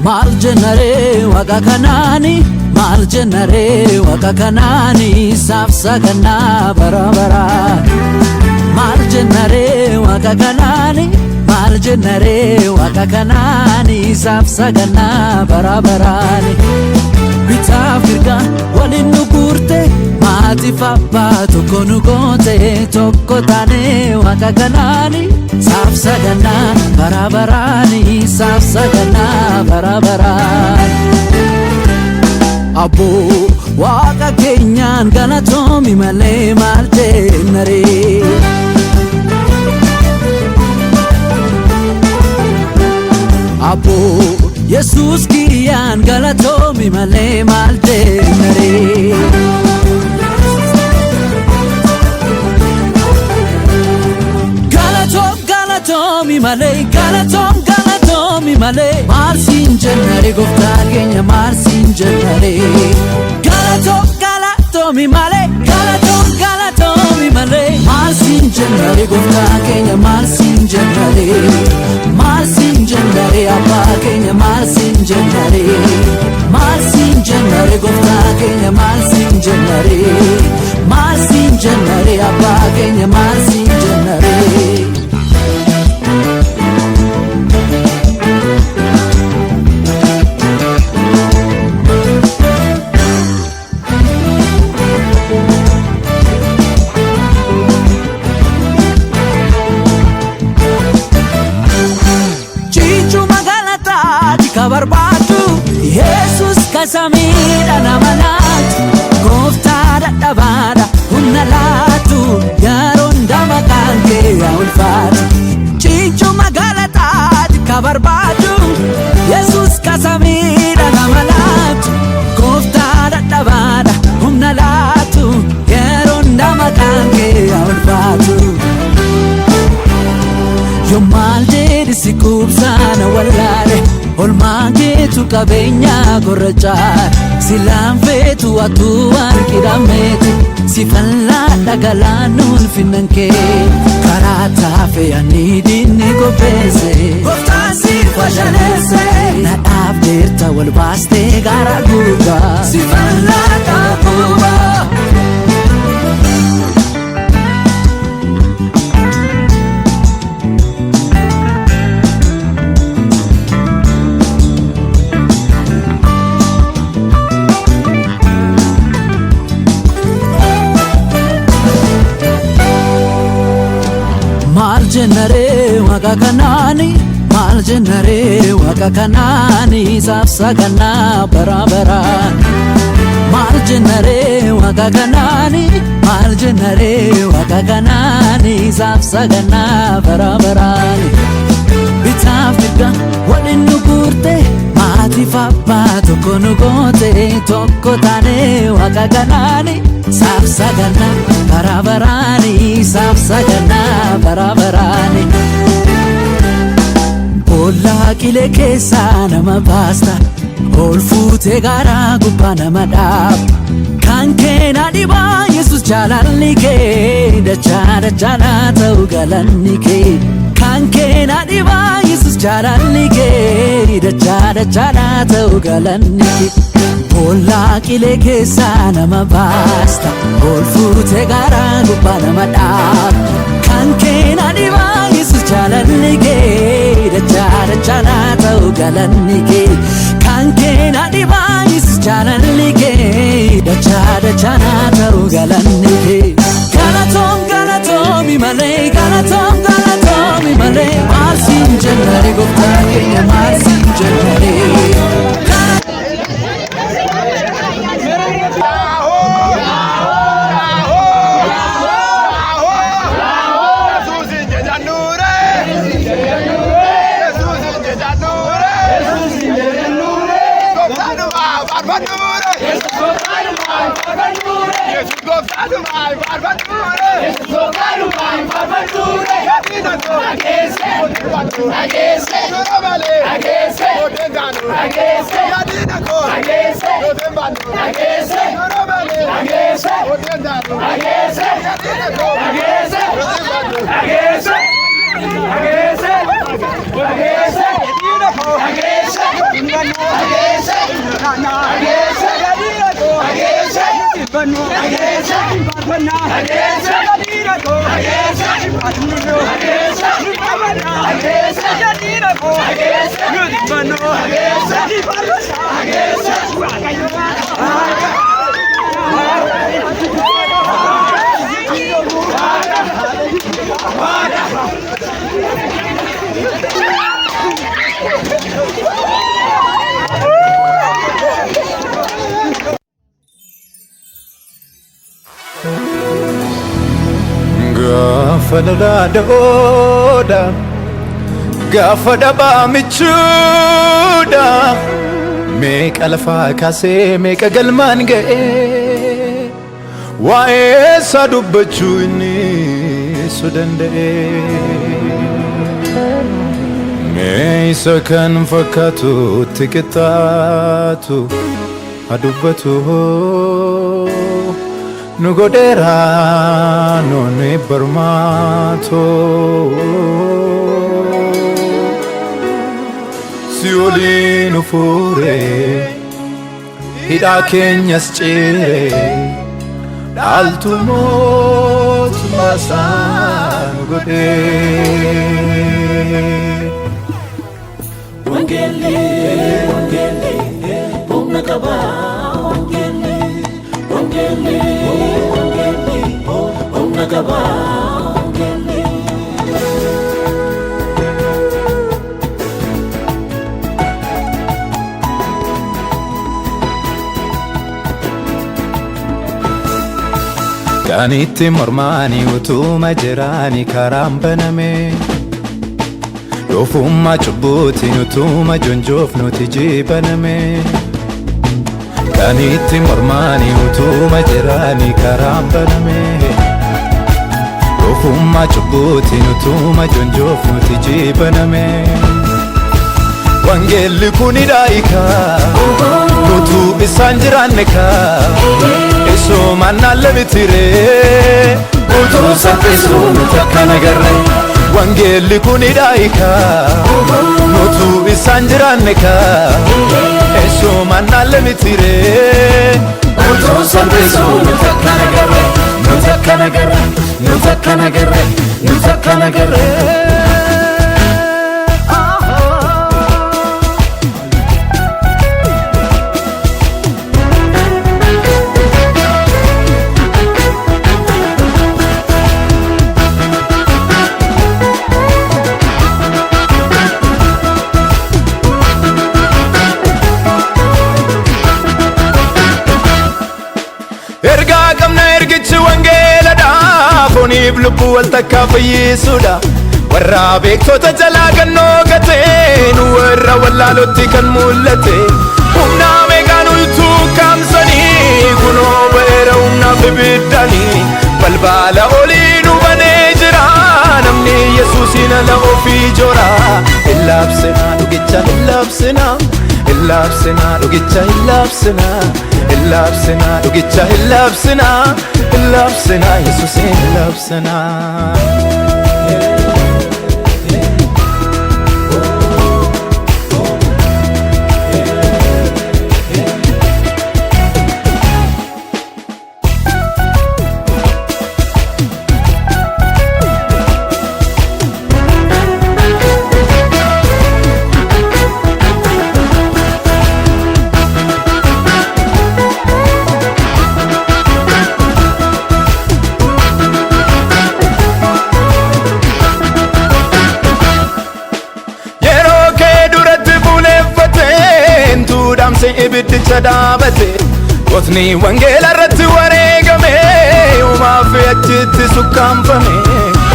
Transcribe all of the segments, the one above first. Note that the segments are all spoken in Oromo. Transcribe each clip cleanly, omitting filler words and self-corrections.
Marjenare waga kanani, marjenare waga kanani, safsa kana barabara. Marjenare waga kanani, marjenare waga kanani, safsa kana barabarani. Bitaf kirga walin nugurte, mati fappa tokko nugote, tokko tane waga kanani. Safsa kana barabarani, safsa kana barabarani. Abbo waqa keenyaan galatoomi malee maal jennare. Abbo Yesuus kiyyaan galatoomi malee maal jennare. Galatomi male, galatomi male, marsin jennare goftaa keenya marsin jennare. Galatomi male, galatomi male, marsin jennare goftaa keenya marsin jennare. Marsin jennare abbaa keenya marsin jennare. Marsin jennare goftaa keenya marsin jennare. Marsin jennare abbaa keenya marsin jennare. Barbadu Yesus kasamida namalatu Gofta dadhabada humna laatu Yaron damakanke ya ulfatu Chichu magalatati kabarbadu Yesus kasamida namalatu Gofta dadhabada humna laatu Yaron damakanke ya ulfatu Yomal jedhi si kubsana wallale Olmaangeetu qabeenya gorrachaa silaan feetu atu argidhameeti si fallaadha galaanuun finnan kee karaa taafee ani diinni qopheesse gooftaan si fashaleesse na dhaabdeerta wal baastee gaara guugaa si fallaadha guugaa. Marjenare waga kanani, marjenare waga kanani, safsa kana barabarani. Marjenare waga kanani, marjenare waga kanani, safsa kana barabarani. Bitaf kirga walin nugurte, mati fappa tokko nugote, tokko tane waga kanani. Safsa kana barabarani, safsa kana barabarani. Bolla qile keessa nama baasta, ol fuutee gaara gubbaa nama dhaaba. Kan keenya dhibaa Yesus jaalalli kee, dachaa dachaa ta'u galanni kee. Kan keenya dhibaa Yesus jaalalli kee, dachaa dachaa ta'u galanni kee. Bolla qile keessa nama baasta, ol fuutee gaara gubbaa nama dhaaba. Kan keenya dhibaa Yesus jaalalli kee, dachaa dachaa ta'u galanni kee. Kan keenya dhibaa Yesus jaalalli kee, dachaa dachaa ta'u galanni kee. Galatomi malee, galatomi malee, marsin jennare gooftaa keenya marsin jennare. Agese Gafadada doda, gafada ba michuda, make alafa kase make a galman gae, wae sadu bachuni sudande, me sakan fakatu tiketatu adubatu. Nugodera no ne barmato Siolino fure Hida kenyas chere Daltu mot masan gode Wangele, wangele, pumna kaba Wangele, wangele, wangele, pumna kaba Wangele Kaniti mormani utuma jirani karambaname Dofumma chubbuti utuma jonjof nuti jibaname Kaniti mormani utuma jirani karambaname Dofumma chubbuti utuma jonjof nuti jibaname Wangeli kuni daika Nutu isanjiraneka Eso manale mitire Nutu sapesu nutakana garre Wangeli kuni daika Nutu isanjiraneka Eso manale mitire Nutu sapesu nutakana garre Nutakana garre Nutakana garre Nutakana garre Fonib lubu wal takafyi suda warra beektota jalaa gannoo gateen warra wallaalootti kan mul'ate humna meeqaan ultuu kaamsanii kunoo ba'eera humna bibiddanii balbala oliin hubanee jira namni yesuusiin ala ofii jora illaabsinaa dhugicha illaabsinaa illaabsinaa dhugicha illaabsinaa illaabsinaa dhugicha illaabsinaa illaabsinaa yesuusiin illaabsinaa ibiddi chadaabate qotni wangeela irratti wareegame uumaa fi achitti sukkaanfame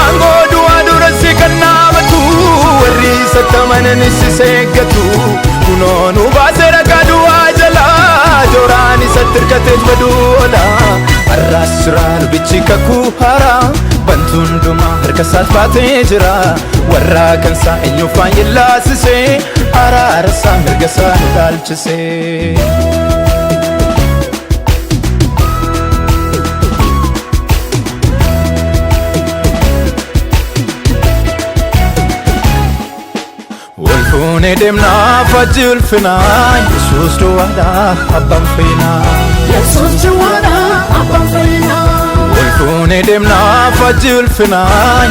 aangoo du'aa duratti kan dhaabatu warri isatti amanan isa eeggatu kunoo nu baasee ragaa du'aa jalaa jooraan isatti hirkateet baduu oola har'aas jira lubichi kakuu haaraa bantuun hundumaa harka isaatti baatee jira warra kansaa eenyuufaan yellaasisee araara isaa mirga isaa nu dhaalchisee Walfuune demna fajil fina Yesus duwada abban fina Yesus duwada abban fina Olfune demna fajil fina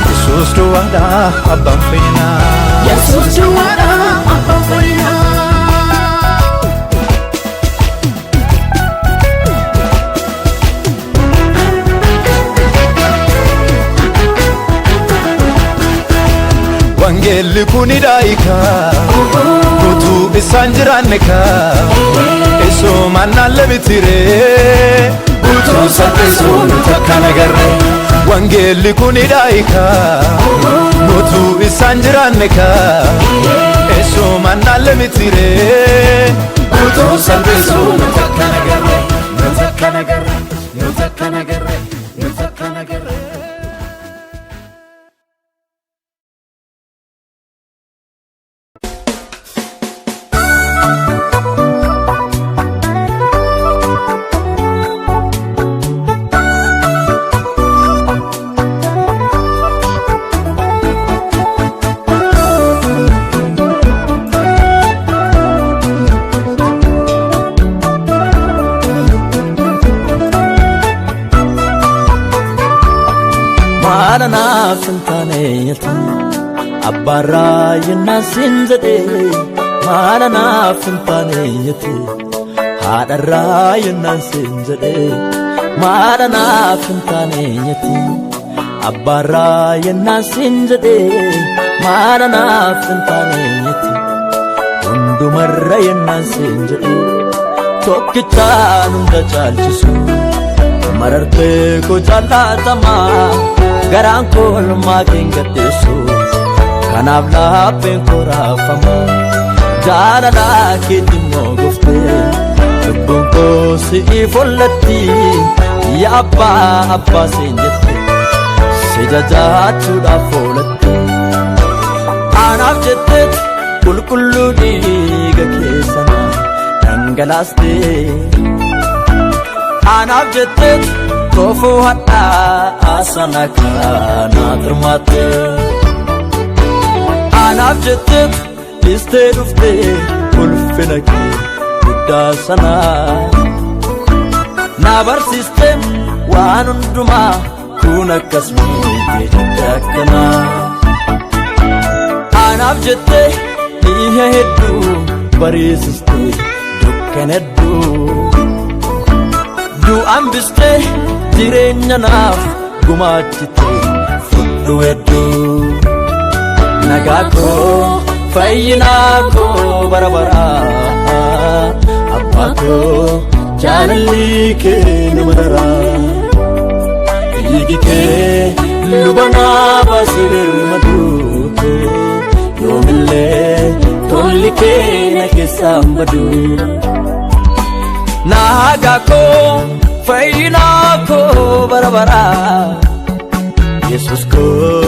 Yesus duwada abban fina Yesus duwada abban fina Wangeli kuni daika Kutu isan jiraneka Eso manale bitire Kutu salpesu nutakana garre Wangeli kuni daika Kutu isan jiraneka Eso manale bitire Kutu salpesu nutakana garre Nutakana garre Nutakana garre Nutakana garre Marana fintaneyati Abbarra yinasinzade Marana fintaneyati Hadarra yinasinzade Marana fintaneyati Abbarra yinasinzade Marana fintaneyati Undumarra yinasinzade Tokkichaan hunda caalchisu Mararte ko jaalatama Garaan koo olmaa keengaddeessu Kanaaf laapheen koo raafamu Jaalala keetimmoo goftee Lubbuun koo si'iif hollatti Yaa abbaa abbaa seen jette Si jajaachuudhaaf oolatti Anaaf jetteet qulqulluu dhiiga keessana dhangalaastee Anaaf jetteet Tofu hadda asana kana turmate Anaaf jetteet listee dhufte ulfina kee guddaa sana Na barsiiste waan hundumaa kun akkas miti jette akkana Anaaf jette dhiiga hedduu bariisiste dukkan hedduu Du'aan biste jireenya naaf gumaachite fudhu hedduu Nagaa koo fayyinaa koo bara baraa Abbaa koo jaalalli kee nama daraa Dhiigi kee luba naa baasee birmaduu Yoomillee tolli kee na keessaan baduu Nagaa koo fayyinaa koo bara baraa Yesus koo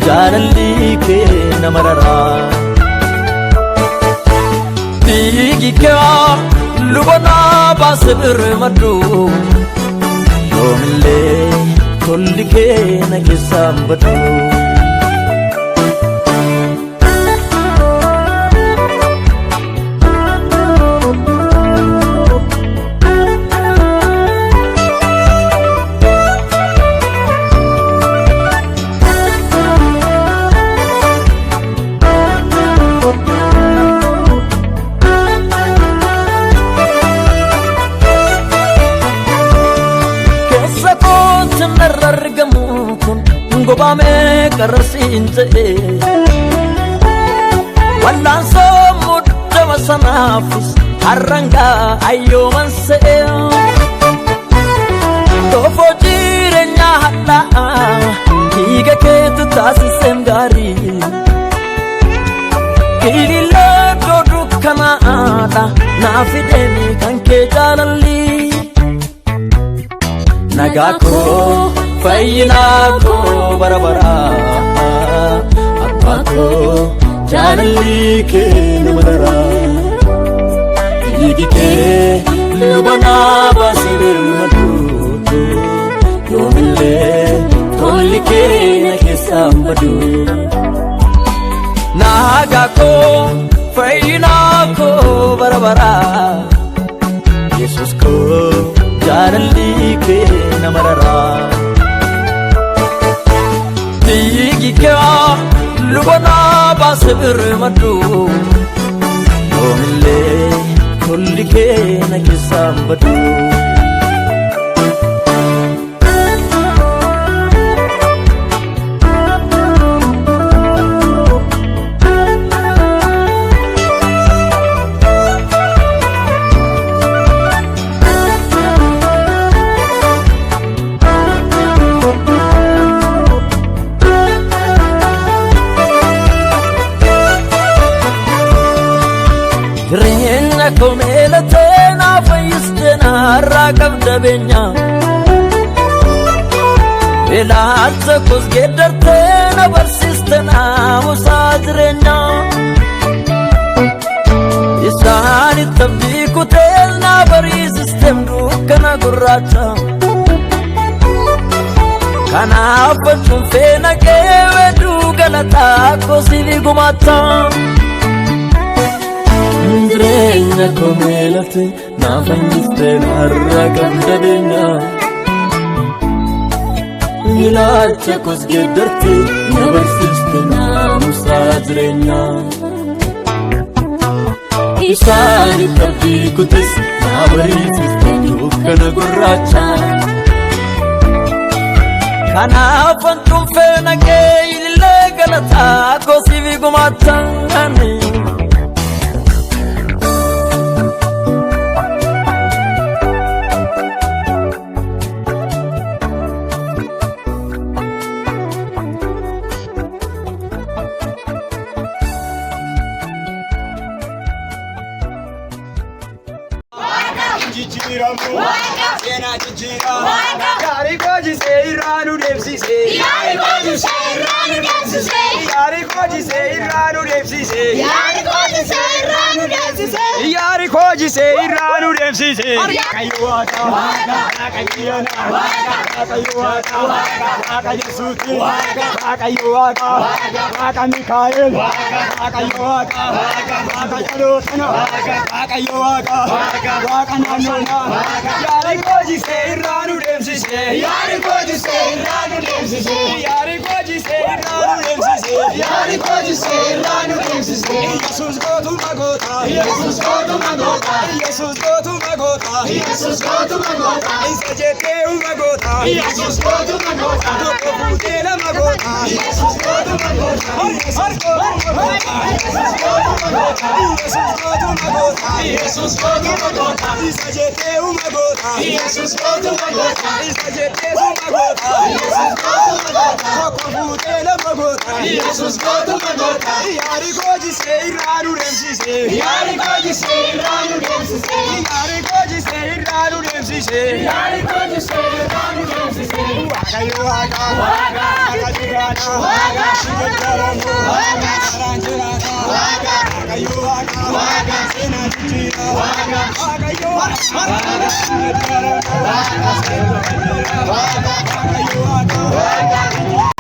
jaalalli kee nama daraa Dhiigi kee luba naa baasee birmaduu Yoomillee tolli kee na keessaan baduu Gobame karasinze Wallan so mudda masanafis haranga ayyomanse Tofo jirenya hadda higa keetu taasisem gari Kilila dodu kanaada naafidemi kanke jaalalli Nagaa koo fayyinaa koo bara baraa Abbaa koo jaalalli kee nama daraa Dhiigi kee luba naa baasee birmaduu Yoomillee tolli kee na keessaan baduu Nagaa koo fayyina koo bara bara Yesus koo jaalalli kee nama raraa dhiigi kee lubana baase birmadhu yoomillee tolli kee na keessaan badhu Jireenna koo meelatee na fayyiste na har'aa qabda beenya ilaalcha koos geeddartee na barsiiste naamusaa jireenya isaanitti abdii kutee na bariisiste dukkana gurraacha kanaaf fachuun feena kee wedduu galataa koosii gumaata Jireenna koo meelatee na fayyiste na har'aa qabda beenya ilaalcha koos geeddartee na barsiiste naamusaa jireenya isaanitti abdii kutee na bariisiste dukkana gurraacha kanaaf fachuun feena kee ilillee galataa koosii gumaata Jesus go to Magota, Isa jete Magota, Jesus go to Magota, Toputela Magota, Jesus go to Magota, Jesus go to Magota, Jesus go to Magota, Jesus go to Magota, Isa jete Magota, Jesus go to Magota, Isa jete Magota, Jesus go to Magota, Toputela Magota, Jesus go to Magota, Yari koji se iranu remsise, Yari koji se iranu remsise, Yari koji se iranu remsise, Yari koji se iranu remsise, Waka yo waka, waka, waka jugana, waka, shigetarano, waka, saranjirana, waka, waka yo waka, waka, sena jijira, waka, waka yo waka, waka, shigetarano, waka, sena jijira, waka, waka yo waka, waka.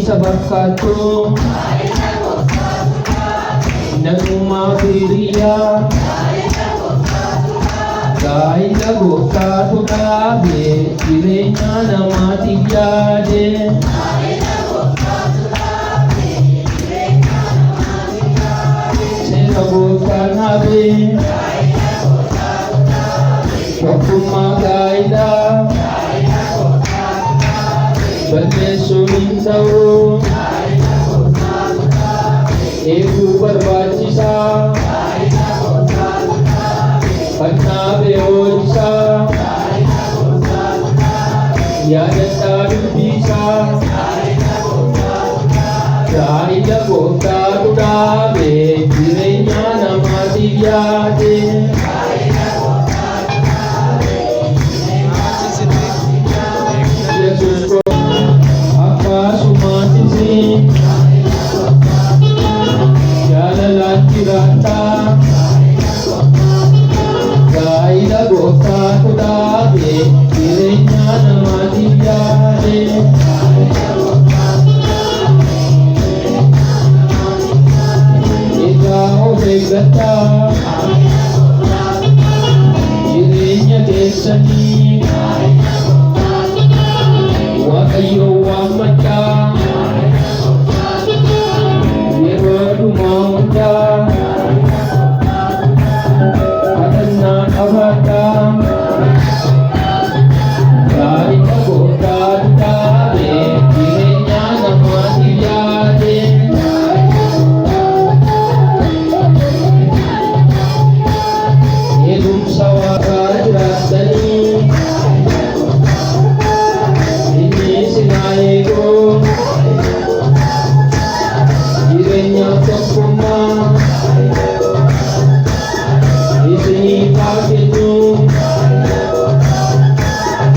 sabakkaattu nagumaa firiyaa gaa'ila gooftaatu dhaabe jireenya namaatiif yaade seera gooftaan hafe tokkummaa gaa'ilaa balleessuun hin ta'u eeguu barbaachisaa kannaabe oolchisaa yaadadhaa dubbisaa gaa'ila gooftaatu dhaabe jireenya namaatiif yaade jireenya keessanii waaqayyo waammadhaa yeroo dhumaa hundaa kadhannaa qabaadhaa gaa'ila gooftaatu dhaabe jireenya namaatiif yaade eegumsa waaqaa jiraatanii inni sinaa eeguu jireenyaaf tokkummaa isiniif haa kennu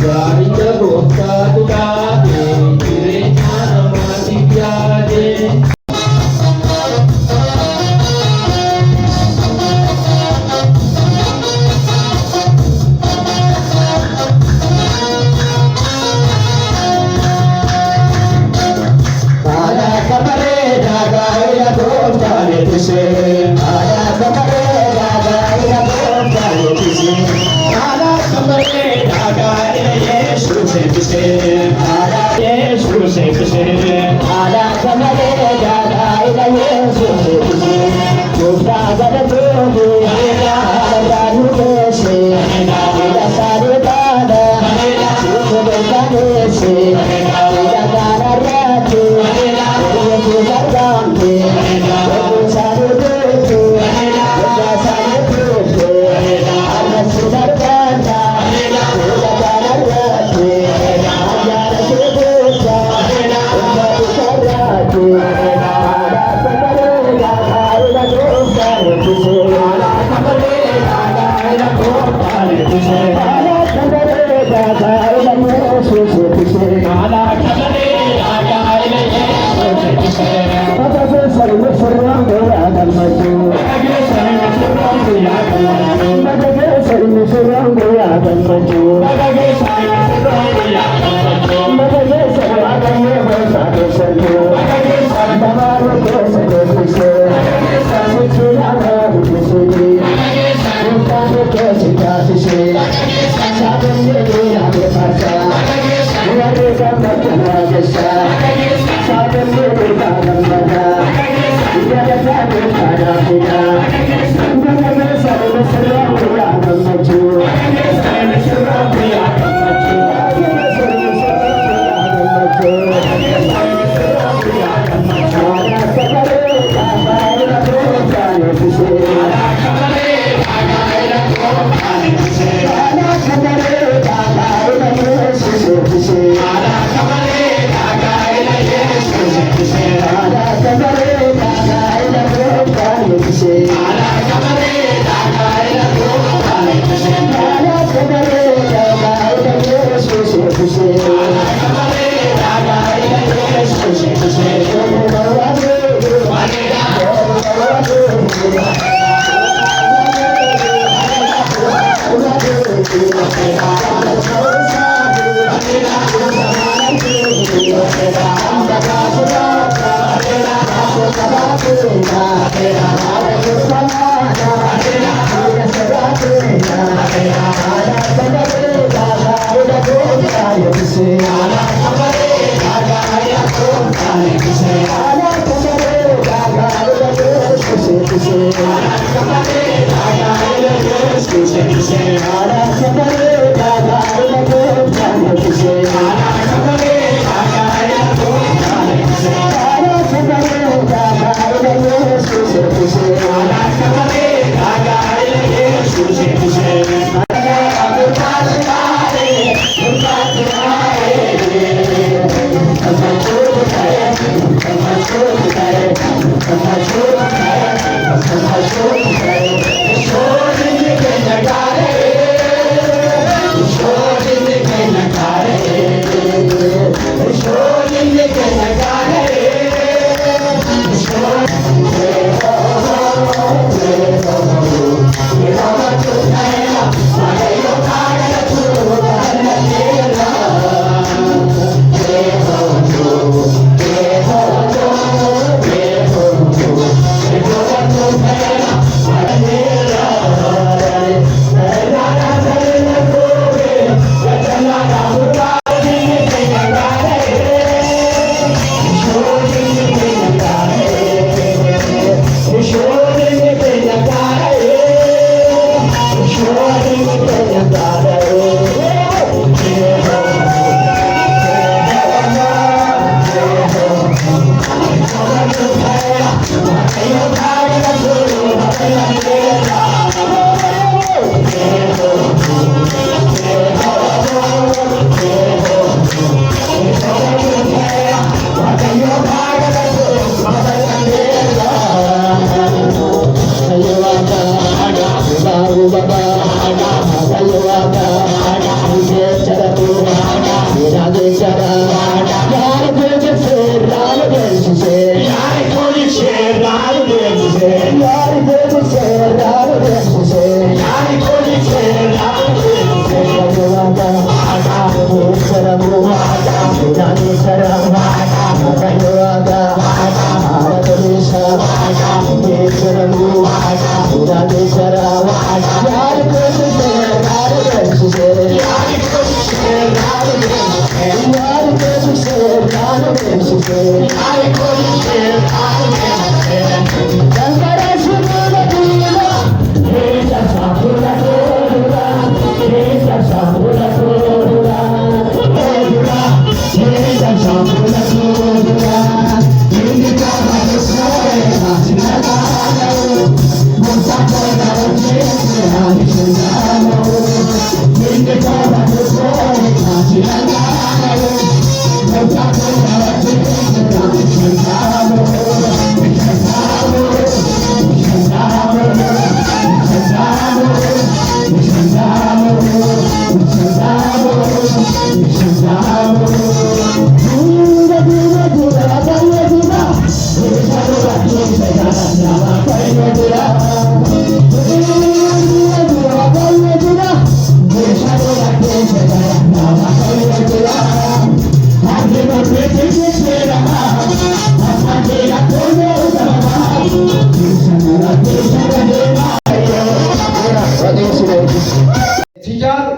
gaa'ila gooftaatu dhaabe jireenya namaatiif yaade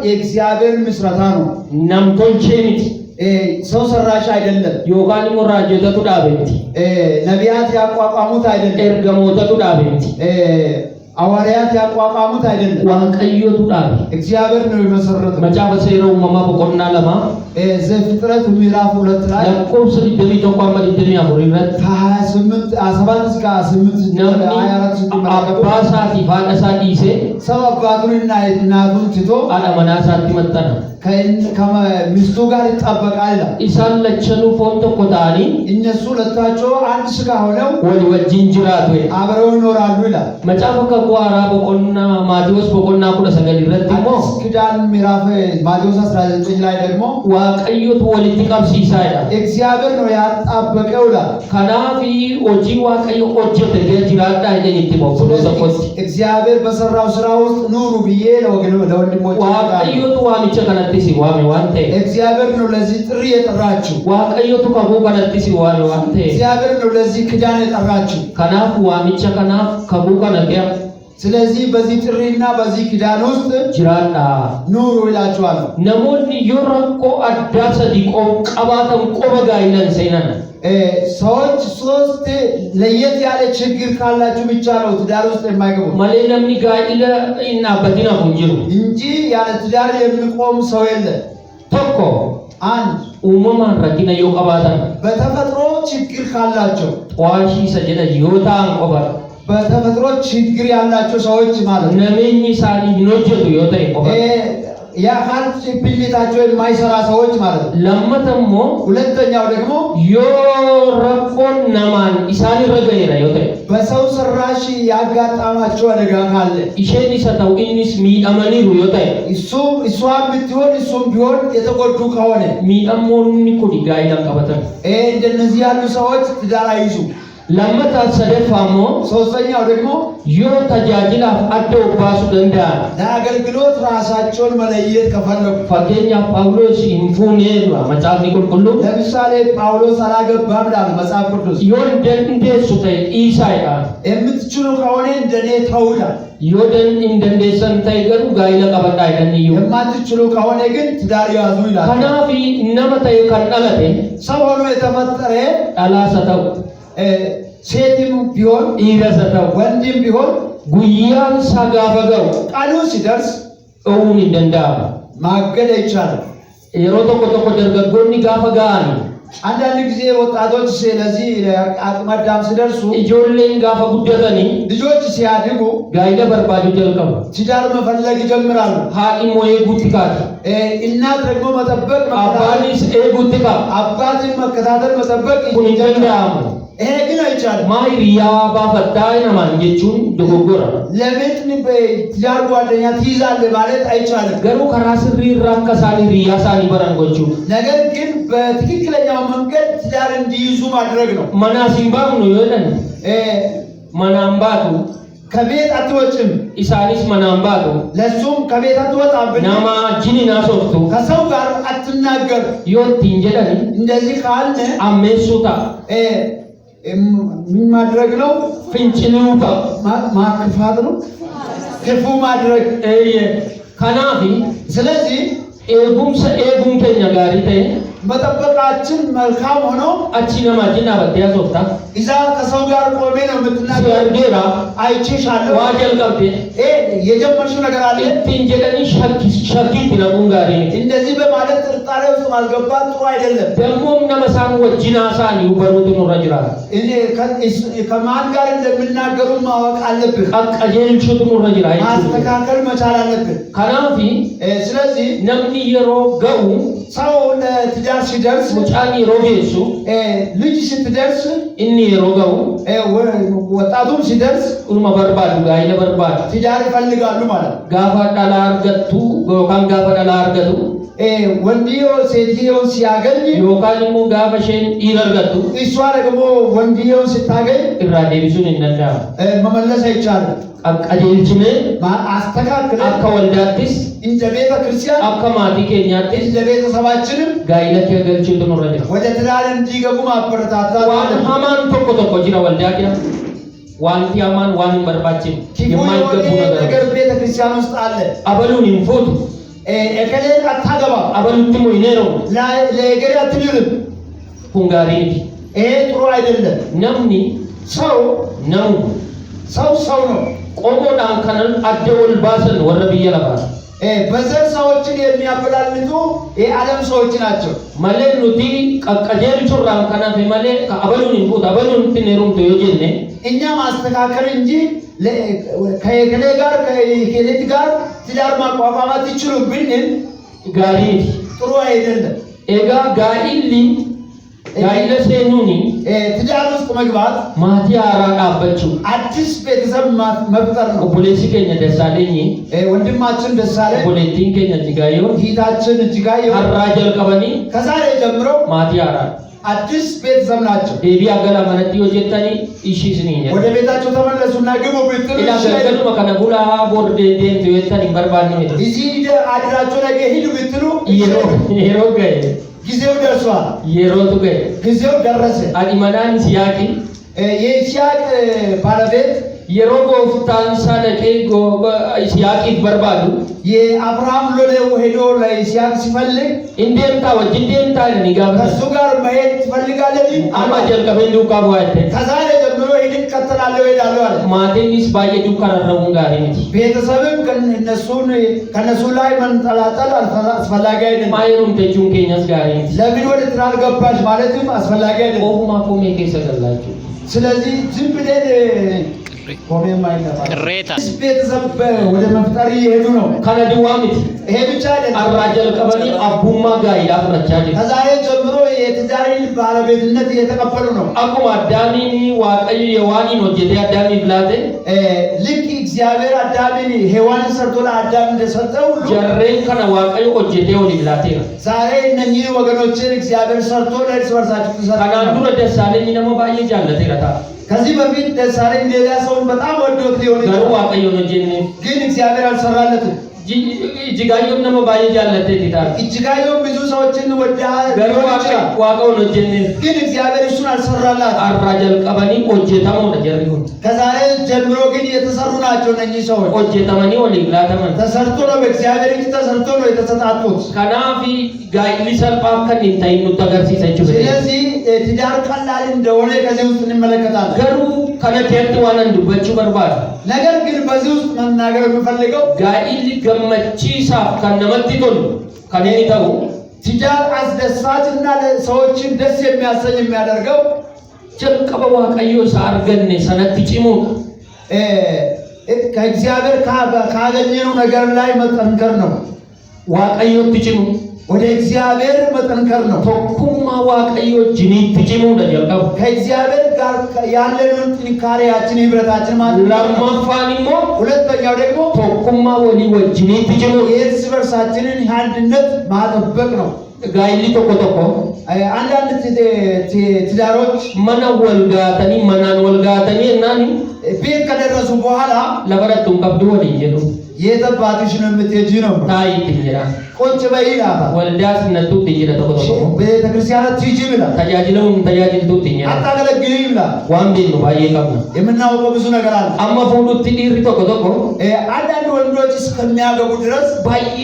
የእግዚአብሔር ምስረታ ነው። ናምቶልቼኒት ሰው ሰራሽ አይደለም። ዮጋኒ ሞራጀተቱ ዳቤንቲ ነቢያት ያቋቋሙት አይደለም። ኤርገሞተቱ ዳቤንቲ ሐዋርያት ያቋቋሙት አይደለም። ዋቀዮቱ ዳቤ እግዚአብሔር ነው የመሰረተው። መጫፈ ሰይረው መማ በቆና ለማ ዘፍጥረት ምዕራፍ 2 ላይ ለቆስ ሊደሚ ተቋም ሊደሚ አሞሪረት ከ28 17 እስከ 28 24 ስትመለከቱ አባሳቲ ፋቀሳ ዲሴ ሰው አባቱንና እናቱን ትቶ አለመናሳቲ መጣና ከሚስቱ ጋር ይጣበቃል። ኢሳን ለቸኑ ፎንቶ ኮታኒ እነሱ ሁለታቸው አንድ ስጋ ሆነው ወዲ ወጂን ጅራቱ አብረው ይኖራሉ ይላል። መጫፈ ከቋራ በቆና ማቴዎስ በቆና ኩለ ሰገል ይረጥሞ ኪዳን ምዕራፍ ማቴዎስ 19 ላይ ደግሞ ዋቀዮት ወልቲ ቀብሲሳ ይላል። እግዚአብሔር ነው ያጣበቀው ይላል። ከናፊ ኦጂ ዋቀዮ ኦጀተ ጅራዳ አይደን ይጥሞኩ ዘቆት እግዚአብሔር በሰራው ስራ ውስጥ ኑሩ ብዬ ለወንድሞች ዋቀዮት ዋሚቸ ከነቲ ሲዋሚ ዋንተ እግዚአብሔር ነው ለዚህ ጥሪ የጠራችሁ። ዋቀዮቱ ከቡ ከነቲ ሲዋሚ ዋንተ እግዚአብሔር ነው ለዚህ ኪዳን የጠራችሁ። ከናፍ ዋሚቸ ከናፍ ከቡ ከነቲያ ስለዚህ በዚህ ጥሪና በዚህ ኪዳን ውስጥ ጅራዳ ኑሩ ይላችኋል። ነሞኒ yorakko አዳሰ ዲቆም ቀባተም ቆበጋ ይለን ሰይናና ሰዎች ሶስት ለየት ያለ ችግር ካላችሁ ብቻ ነው ትዳር ውስጥ የማይገቡ ማለነምኒ ጋይለ እና በዲና ሁንጅሩ እንጂ ያለ ትዳር የሚቆም ሰው የለም። ተኮ አንድ ኡመማን ረኪነ የቀባተን በተፈጥሮ ችግር ካላቸው ጧሺ ሰጀደ ዮታን ቆበር በተፈጥሮ ችግር ያላቸው ሰዎች ማለት ነመኝ ሳኒ ኖጀቱ ዮታይ ቆበር የአካል ብልታቸው የማይሰራ ሰዎች ማለት ነው። ለመተሞ ሁለተኛው ደግሞ ዮረቆን ነማን ኢሳኒ ረገይራ ዮታይ በሰው ሰራሽ ያጋጣማቸው አደጋ ካለ ኢሼኒ ሰታው ኢኒስ ሚአመኒሩ ዮታይ እሷም ብትሆን እሱም ቢሆን የተጎዱ ከሆነ ሚአሞኑኒ ኩዲ ጋይላን ቀበተን እንደነዚህ ያሉ ሰዎች ትዳር አይይዙ። ለመታ ሰደፋሞ ሶስተኛው ደግሞ ዮ ተጃጅላ አደው ባሱ ደንዳ ለአገልግሎት ራሳቸውን መለየት ከፈለጉ ፈገኛ ጳውሎስ ኢንፉኔ መጽሐፍ ቁልቁሉ ለምሳሌ ጳውሎስ አላገባም ዳል መጽሐፍ ቅዱስ ዮን ደንዴ ሱተ ኢሳያ የምትችሉ ከሆነ እንደኔ ተውዳ ዮደን እንደንደሰን ታይገሩ ጋይለ ቀበጣ አይደንዩ የማትችሉ ከሆነ ግን ትዳር ያዙ ይላል። ከናፊ ነመታዩ ከነለቴ ሰው ሆኖ የተፈጠረ ጣላሰተው ሴትም ቢሆን ኢረሰተው ወንድም ቢሆን ጉያን ሳጋበገው ቃሉ ሲደርስ እውን እንደንዳ ማገድ አይቻልም። የሮቶ ኮቶ ደርገጎኒ ጋፈጋኒ አንዳንድ ጊዜ ወጣቶች ስለዚህ አቅመ አዳም ሲደርሱ ኢጆሌን ጋፈ ጉደተኒ ልጆች ሲያድጉ ጋይለ በርባዱ ጀልቀም ትዳር መፈለግ ይጀምራሉ። ሃኢሞ የጉትካት እናት ደግሞ መጠበቅ አባኒስ ኤጉትካ አባትን መከታተል መጠበቅ ኩንጀንዳሙ ይሄ ግን አይቻልም። ማይ ሪያ ባፈታይ ነማን ጀቹን ደጎጎራ ለምን በትዳር ጓደኛ ትይዛለህ ማለት አይቻልም። ገሩ ከራስሪ ራከሳኒ ሪያሳኒ በረንጎቹ ነገር ግን በትክክለኛው መንገድ ትዳር እንዲይዙ ማድረግ ነው። መናሲምባም ነው ይወደን መናምባቱ ከቤት አትወጭም ኢሳኒስ መናምባቱ ለሱም ከቤት አትወጣም ናማ ጂኒና ሶፍቱ ከሰው ጋር አትናገር ዮቲ እንጀዳኒ እንደዚህ ካልነ አሜሱታ ምን ማድረግ ነው? ፍንጭሉታ ማክፋት ነው፣ ክፉ ማድረግ ከናፊ ስለዚህ ኤጉምሰ ኤጉም ከኛ ጋር መጠበቃችን መልካም ሆኖ አቺ ነማጂና በዲያ ሶፍታ ኢዛ ከሰው ጋር ቆሜ ነው የምትናገር ሲያርጌራ አይቼሻለሁ ዋጀል ቀብቴ የጀመርሽው ነገር አለ እንጀለኒ ሸኪት ለሙንጋሪ እንደዚህ በማለት ጥርጣሬ ውስጥ ማስገባት ጥሩ አይደለም ደሞም ነመሳን ወጅናሳን ይወሩት ነው ረጅራ እኔ ከማን ጋር እንደምናገሩ ማወቅ አለብህ አቀጀልቹት ነው ረጅራ ማስተካከል መቻል አለብህ ካናፊ ስለዚህ ነምኒ የሮ ገው ሰው ለትዳር ሲደርስ ሙጫኒ ሮጌሱ ልጅ ስትደርስ እኒ የሮ ገው ወጣቱም ሲደርስ ኡማ በርባዱ ጋይለ በርባዱ ትዳር ይፈልጋሉ ማለት ጋፋ ዳላ አርገቱ ጎካን ጋፋ ዳላ አርገቱ ወንድዮ ሴትዮ ሲያገኝ ዮካን ሙ ጋፈሽን ይረርገቱ እሷ ደግሞ ወንድዮ ስታገኝ ኢራዴ ቢሱን እንደና መመለስ አይቻልም አቀጀልችነ አስተካክለ አከ ወልዳትስ እንደ ቤተ ክርስቲያን አከ ማቲ ኬኛትስ እንደ ቤተሰባችንም ጋይለት የገልችቱ ነው ረጅራ ወደ ትዳር እንዲገቡ ማበረታታት ዋን ሀማን ቶኮ ጅራ ወልዳቂያ ዋንቲ ሀማን ዋን በርባችን የማይገቡ ነገር ቤተ ክርስቲያን ውስጥ አለ አበሉን ይንፎቱ እከሌን አታገባ አበሉትሙ ይኔሮ ለገሪ አትልም ሁንጋሪት ጥሩ አይደለም ነምኒ ሰው ነው ሰው ነው ቆሞዳን ከነን አደወል ባሰን ወረብየ ለባስ በዘር ሰዎችን የሚያበላልጡ የዓለም ሰዎች ናቸው ማለ ኑቲ ቀቀጀል ቹራን ከናፈ ማለ ከአበሉን ይንፎት አበሉን ትኔሩም ተዮጀነ እኛ ማስተካከል እንጂ ከየከሌ ጋር ከየከሌት ጋር ትዳር ማቋቋማት ይችሉ ብንል ጋሪት ጥሩ አይደለም ኤጋ ጋኢሊ ጋይለ ሴኑኒ ትዳር ውስጥ መግባት ማቲ አራቃበቹ አዲስ ቤተሰብ መፍጠር ነው ፖሊሲ ከኛ ደሳለኝ ወንድማችን ደሳለኝ ፖለቲን ከኛ ጅጋዮ ሂታችን ጅጋዮ አራጀል ቀበኒ ከዛሬ ጀምሮ ማቲ አራ አዲስ ቤተሰብ ናቸው ዴቢ አገላ ማለቲ ወጀታኒ ኢሺስኒ ወደ ቤታቸው ተመለሱና ግቡ ብትሉ ይላገሉ መከነ ጉላ ቦርድ ዴንት ወጀታኒ በርባኒ ነው እዚህ አድራቸው ነገ ሂዱ ብትሉ ይሮ ገይ ጊዜው ደርሷል የሮቱ ገይ ጊዜው ደረሰ አዲማናን ሲያቂ የሲያቅ ባለቤት የሮጎ ፍታን ሳደቄ ሲያቂ በርባዱ የአብርሃም ሎሌው ሄዶ ለሲያቅ ሲፈልግ እንደምታ ወጅ እንደምታ ንጋብ ከሱ ጋር መሄድ ትፈልጋለህ አማጀል ከበንዱ ካባይተ ከዛሬ ጀምሮ ሄድን ከተላለሁ ሄዳለሁ አለ ማቴኒስ ባየዱ ከረረውን ጋር እንጂ ቤተሰብም ከነሱ ላይ መንጠላጠል አስፈላጊ አይደለም ማይሩም ተጁን ከኛስ ጋር እንጂ ለምን ወደ ትዳር ገባሽ ማለትም አስፈላጊ አይደለም ቆማ ቆሜ ከሰገላችሁ ስለዚህ ዝም ብለን ቆሜም አይነፋም ቅሬታ ቤተሰብ ወደ መፍጠር እየሄዱ ነው ከነድዋምት ይሄ ብቻ አይደለም አራጀል ቀበኒ አቡማ ጋር ያፍረቻጅ ከዛሬ ጀምሮ የትዳርን ባለቤትነት እየተቀበሉ ነው አቁም አዳሚኒ ዋቀዩ የዋኒ ነው ጀቴ አዳሚ ብላቴ ልክ እግዚአብሔር አዳሚን ሔዋንን ሰርቶ ለአዳም እንደሰጠው ጀሬን ከነ ዋቀዩ ኦጀቴ ወዲ ብላቴ ዛሬ እነኚህ ወገኖችን እግዚአብሔር ሰርቶ ለእርስ በርሳቸው ተሰጥቷል ከናንዱ ደሳለኝ ደግሞ ባየ ጃለቴ ረታ ከዚህ በፊት ደሳለኝ ሌላ ሰውን በጣም ወዶት ሊሆን ገሩ ዋቀዩ ነው ጀኔ ግን እግዚአብሔር አልሰራለትም እጅጋየም ደግሞ ባየ ጃለቴ ይታል እጅጋየም ብዙ ሰዎችን ወዳ ገሩ ዋቀው ነው ጀኔ ግን እግዚአብሔር እሱን አልሰራላት አራጀል ቀበኒ ኦጀታሙ ደጀሪሁን ከዛሬ ጀምሮ ግን የተሰሩ ናቸው እነኚህ ሰዎች ኦጀታማኒ ወሊ ብላተማን ተሰርቶ ነው በእግዚአብሔር እጅ ተሰርቶ ነው የተሰጣጡት ከናፊ ጋይሊ ሰልፋም ከኒንታይኑ ተገርሲሰቹ ስለዚህ ትዳር ቀላል እንደሆነ ከዚህ ውስጥ እንመለከታለን ገሩ ከነቴት ዋናን ዱበቹ በርባድ ነገር ግን በዚህ ውስጥ መናገር የምፈልገው ጋይሊ ገመቺሳ ከነመጥቶን ከኔታው ትዳር አስደሳችና ለሰዎችን ደስ የሚያሰኝ የሚያደርገው ጀቀበ ዋቀዮ ሳርገነ ሰነት ጭሙ ከእግዚአብሔር ካገኘነው ነገር ላይ መጠንከር ነው ዋቀዮ ትጭሙ ወደ እግዚአብሔር መጠንከር ነው ተኩማ ዋቀዮ ጅኒ ትጭሙ ደጀቀው ከእግዚአብሔር ጋር ያለንን ጥንካሬያችን ህብረታችን ማለት ለማፋኒሞ ሁለተኛው ደግሞ ተኩማ ወሊ ወጅኒ ትጭሙ የእርስ በርሳችንን አንድነት ማጠበቅ ነው ጋይሊ ተቆጠቆ አንዳንድ ትዳሮች መና ወልጋተኒ መናን ወልጋተኒ እናኒ ቤት ከደረሱ በኋላ ለበረቱን ቀብዱ ወዲህ ጀሉ የተባትሽ ነው የምትሄጂ ነው ታይ ትጅራ ቁጭ በይ ይላታ ወልዳስ ነቱ ትጅራ ተቆጥቶ ቤተ ክርስቲያን ትይጂ ብላ ተጃጅልቱ ትጅራ አታገለግይ ብላ ዋንቤን ነው ባየ ቀብና የምናውቀው ብዙ ነገር አለ አማ ፎሉት ዲሪ ተቆጥቶ አንዳንድ ወንዶች እስከሚያገቡ ድረስ ባየ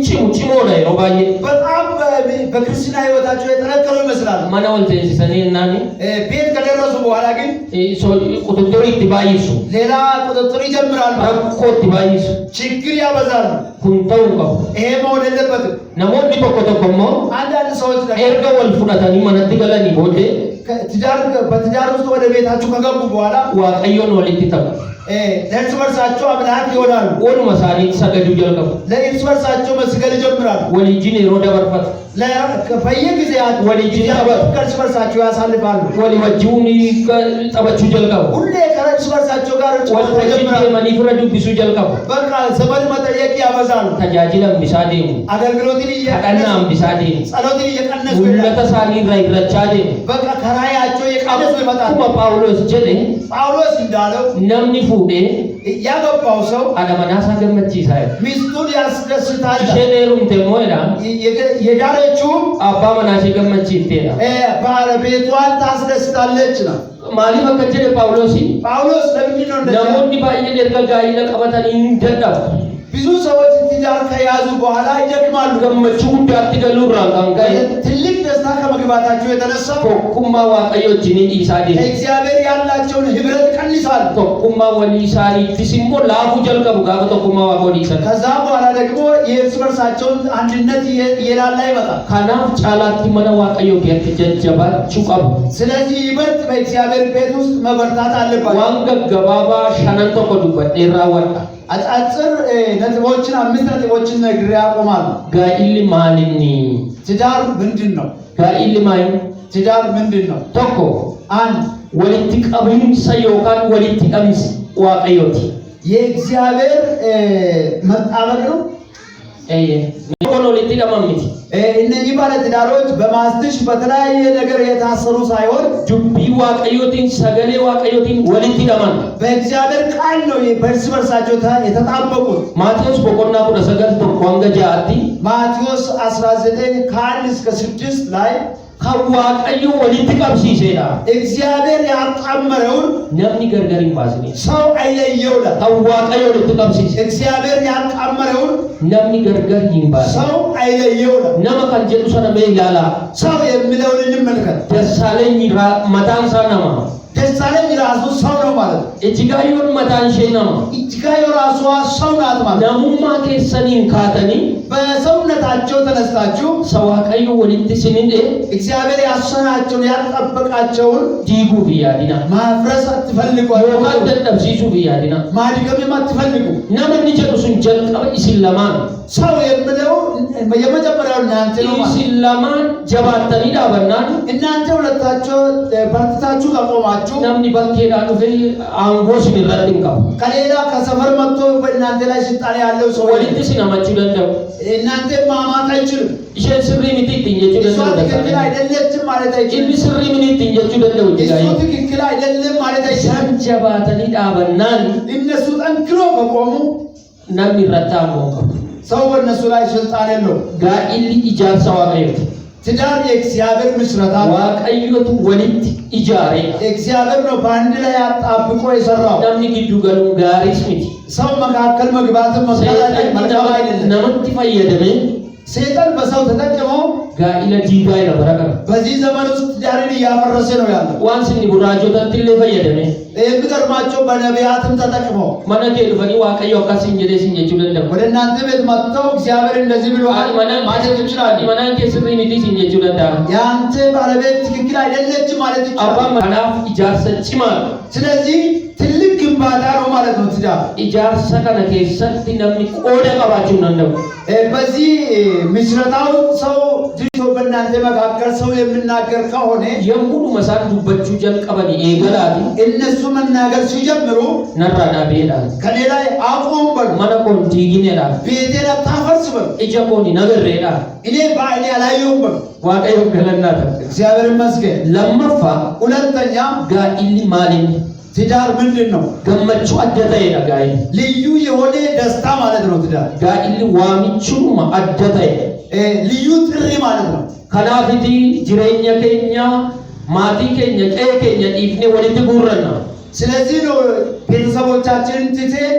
ጭሙ ላይ ነው ባየ በጣም በክርስትና ህይወታቸው የጠነከሩ ይመስላል ማና ወልቴ ሰኔናኒ ቤት ከደረሱ በኋላ ግን ቁጥጥሩ ይባይሱ ሌላ ቁጥጥር ይጀምራል ኮት ይባይሱ ችግር ያበዛል ኩንተው ቀቡ ይሄ መሆን የለበትም ነሞኒ ተቆጥቶሞ አንዳንድ ሰዎች ኤርጋ ወልፉናታኒ ማነቲ ገለኒ ቦዴ በትዳር ውስጥ ወደ ቤታችሁ ከገቡ በኋላ ዋቀዮን ወሊት ተባ ለእርስ በርሳቸው አምላክ ይሆናሉ ወን መሳኒ ሰገዱ ጀልቀቡ ለእርስ በርሳቸው መስገድ ይጀምራሉ ወሊጂን ሮደ በርፈት በየጊዜያት ወሊጂን ከእርስ በርሳቸው ያሳልፋሉ ወሊ ወጂውኒ ጠበቹ ጀልቀቡ ሁሌ ከእርስ በርሳቸው ጋር ወልፈጂን መኒፍረዱ ቢሱ ጀልቀቡ በቃ ዘመን መጠየቅ ያበዛሉ ተጃጅለም ቢሳዴሙ አገልግሎትን ቀናም ቢሳዴሙ ጸሎትን እየቀነሱ ለተሳኒ ረይረቻዴሙ በቃ ከራያቸው የቀነሱ ይመጣሉ ጳውሎስ ጀለ ጳውሎስ እንዳለው ነምኒ ፉዴ ያገባው ሰው አለመናሳ ገመቺሳይ ሚስቱን ያስደስታል ሸኔሩም ተሞይራ የዳረችው አባ መናሴ ገመቺቴና ባለቤቷን ታስደስታለች ነው ማሊፈ ከጀለ ጳውሎስ ለምንድን ነው ነሞኒ ባየ ደርጋጋይ ለቀበታን እንደዳው ብዙ ሰዎች ትዳር ከያዙ በኋላ ይደክማሉ ገመቹ ጉዳት ገሉ ራንጋይ ትልቅ ደስታ ከመግባታቸው የተነሳ ኮኩማ ዋቀዮችን ኢሳዴ እግዚአብሔር ያላቸውን ህብረት ቀንሳል ኮኩማ ወሊሳሪ ትሲሞ ላቡ ጀልቀቡ ጋር ኮኩማ ዋቆሊሳ ከዛ በኋላ ደግሞ የእርስ በርሳቸውን አንድነት የላላ ይመጣል ካናፍ ጫላት መነ ዋቀዮ ከጀጀባ ቹቀቡ ስለዚህ ይበልጥ በእግዚአብሔር ቤት ውስጥ መበርታት አለባቸው ዋንገ ገባባ ሸነንቶ ኮዱበት ራወጣ አጫጭር ነጥቦችን 5 ነጥቦችን ነግሬ አቆማለሁ ጋኢል ማሊኒ ትዳር ምንድነው ጋኢል ማይ ትዳር ምንድነው ቶኮ አንድ ወሊት ቀብም ሰዮካን ወሊት ቀምስ ዋቀዮቲ የእግዚአብሔር መጣበቅ ነው ሆኖ ወሊት ለማምቲ እነዚህ ባለ ትዳሮች በማስትሽ በተለያየ ነገር የታሰሩ ሳይሆን ጁቢ ዋቀዮቲን ሰገሌ ዋቀዮቲን ወሊት ለማን በእግዚአብሔር ቃል ነው በእርስ በርሳቸው የተጣበቁት ማቴዎስ በቆና ቁደ ሰገል ተቋንገጃቲ ማቴዎስ 19 ከ1 እስከ 6 ላይ ከዋቀዩ ወሊት ቀብሲሴዳ እግዚአብሔር ያጣመረውን ነምኒ ገርገሪን ባስኒ ሰው አይለየውላ ከዋቀዩ ወሊት ቀብሲሴ እግዚአብሔር ያጣመረውን ነምኒ ገርገር ይንባስ ሰው አይለየውላ ነመ ከንጀቱ ሰነበ ይላላ ሰው የሚለውን እንመልከት ደሳለኝ መታንሳ ነማ ደሳለኝ ራሱ ሰው ነው ማለት እጅጋዮን መታንሼ ነማ እጅጋዮ ራሱ ሰው ናት ማለት ነሙማ ከሰኒን ካተኒ በሰውነታቸው ተነስታችሁ ሰዋቀዩ ወሊት ሲኒንዴ እግዚአብሔር ያሰናቸውን ያጠበቃቸውን ዲጉ ቢያዲና ማፍረስ አትፈልጉ ወቃን ተጠብሲሱ ቢያዲና ማድገም አትፈልጉ ነምን ጀዱሱን ጀልቀበ ኢስላማን ሰው የሚለው የመጀመሪያው እናንተ ነው ኢስላማን ጀባተኒ ዳበናን እናንተ ሁለታችሁ በርታችሁ ከቆማችሁ ነምኒ ባልቴዳ ዱፌ አንጎስ ቢረጥንካ ከሌላ ከሰፈር መጥቶ በእናንተ ላይ ስልጣን ያለው ሰው ወሊት ሲናማችሁ ደንደው እናንተ ማማት አይችልም ኢሸን ስሪ ሚቲ ትንጀቹ ደንደው ትክክል አይደለችም ማለት አይችልም ስሪ ሚቲ ትንጀቹ ደንደው እሱ ትክክል አይደለም ማለት አይችልም ጀባተኒ ዳበናን እነሱ ጠንክሮ ከቆሙ ነምኒ ረታሞ ሰው በእነሱ ላይ ስልጣን የለው ጋኢል ኢጃርሳ ዋቀዮት ትዳር የእግዚአብሔር ምስረታ ዋቀዮት ወሊት ኢጃሬ እግዚአብሔር ነው በአንድ ላይ አጣብቆ የሰራው ነምኒ ግዱ ገሉ ጋሪስ ሚቲ ሰው መካከል መግባትን መካከል መልካም አይደለም ነምንቲ ፈየደሜ ሰይጣን በሰው ተጠቅሞ ጋኢለ ዲጋይ ነበረከ በዚህ ዘመን ውስጥ ትዳርን እያፈረሰ ነው ያለው ዋንስኒ ቡራጆ ተንትለ ፈየደሜ የሚገርማቸው በነቢያትም ተጠቅሞ መነቴ ልፈኒ ዋቀዮ ካሲን ጀደ ሲንጀቹ ደንደው ወደ እናንተ ቤት መጥተው እግዚአብሔር እንደዚህ ብሎሃል ማለት ይችላል መናንቴ ስሪ ሚቲ ሲንጀቹ ደንዳ ያንተ ባለቤት ትክክል አይደለችም ማለት ይችላል አባ መናፍ ኢጃርሰ ጭማ ስለዚህ ትልቅ ግንባታ ነው ማለት ነው ትዳር ኢጃርሰ ከነ ከሰት ነምኒ ቆደ ቀባቹ ነንደው በዚህ ምስረታው ሰው ዲቶ በእናንተ መካከል ሰው የሚናገር ከሆነ የሙሉ መሳት ዱበቹ ጀልቀበኒ ኤገላቲ እነሱ መናገር ሲጀምሩ ነራዳ ቤላ ከሌላ አቁም በል ማነቆን ዲጊኔላ ቤቴን አታፈርስ በል እጀቆኒ ነገሬላ እኔ በአይኔ አላየሁም በል ዋቀዮ ገለናተ እግዚአብሔር ይመስገን ለመፋ ሁለተኛ ጋኢል ማሊን ትዳር ምንድነው? ገመቹ አደታዬ ጋይ ልዩ የሆነ ደስታ ማለት ነው ትዳር። ጋኢሊ ዋሚቹ አደታዬ ልዩ ጥሪ ማለት ነው። ከናፍቲ ጅሬኛ ከኛ ማቲ ከኛ ከኛ ኢፍኔ ወዲት ጉረና ስለዚህ ነው ቤተሰቦቻችንን ትተን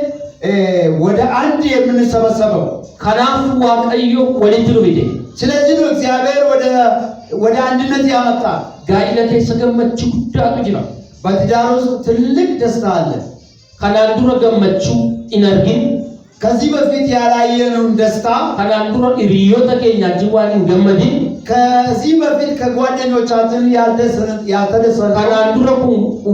ወደ አንድ የምንሰበሰበው። ከናፍ ዋቀዮ ወዲት ሩቢዴ ስለዚህ ነው እግዚአብሔር ወደ አንድነት ያመጣ። ጋኢለ ከሰገመቹ ጉዳቱ ጅራ በትዳር ውስጥ ትልቅ ደስታ አለ። ከናንዱረ ገመቹ ኢነርጊን ከዚህ በፊት ያላየነውን ደስታ ከናንዱረ ኢሪዮተ ከኛ ጅዋን ገመዲን ከዚህ በፊት ከጓደኞቻችን ያልተደሰነ ከናንዱረ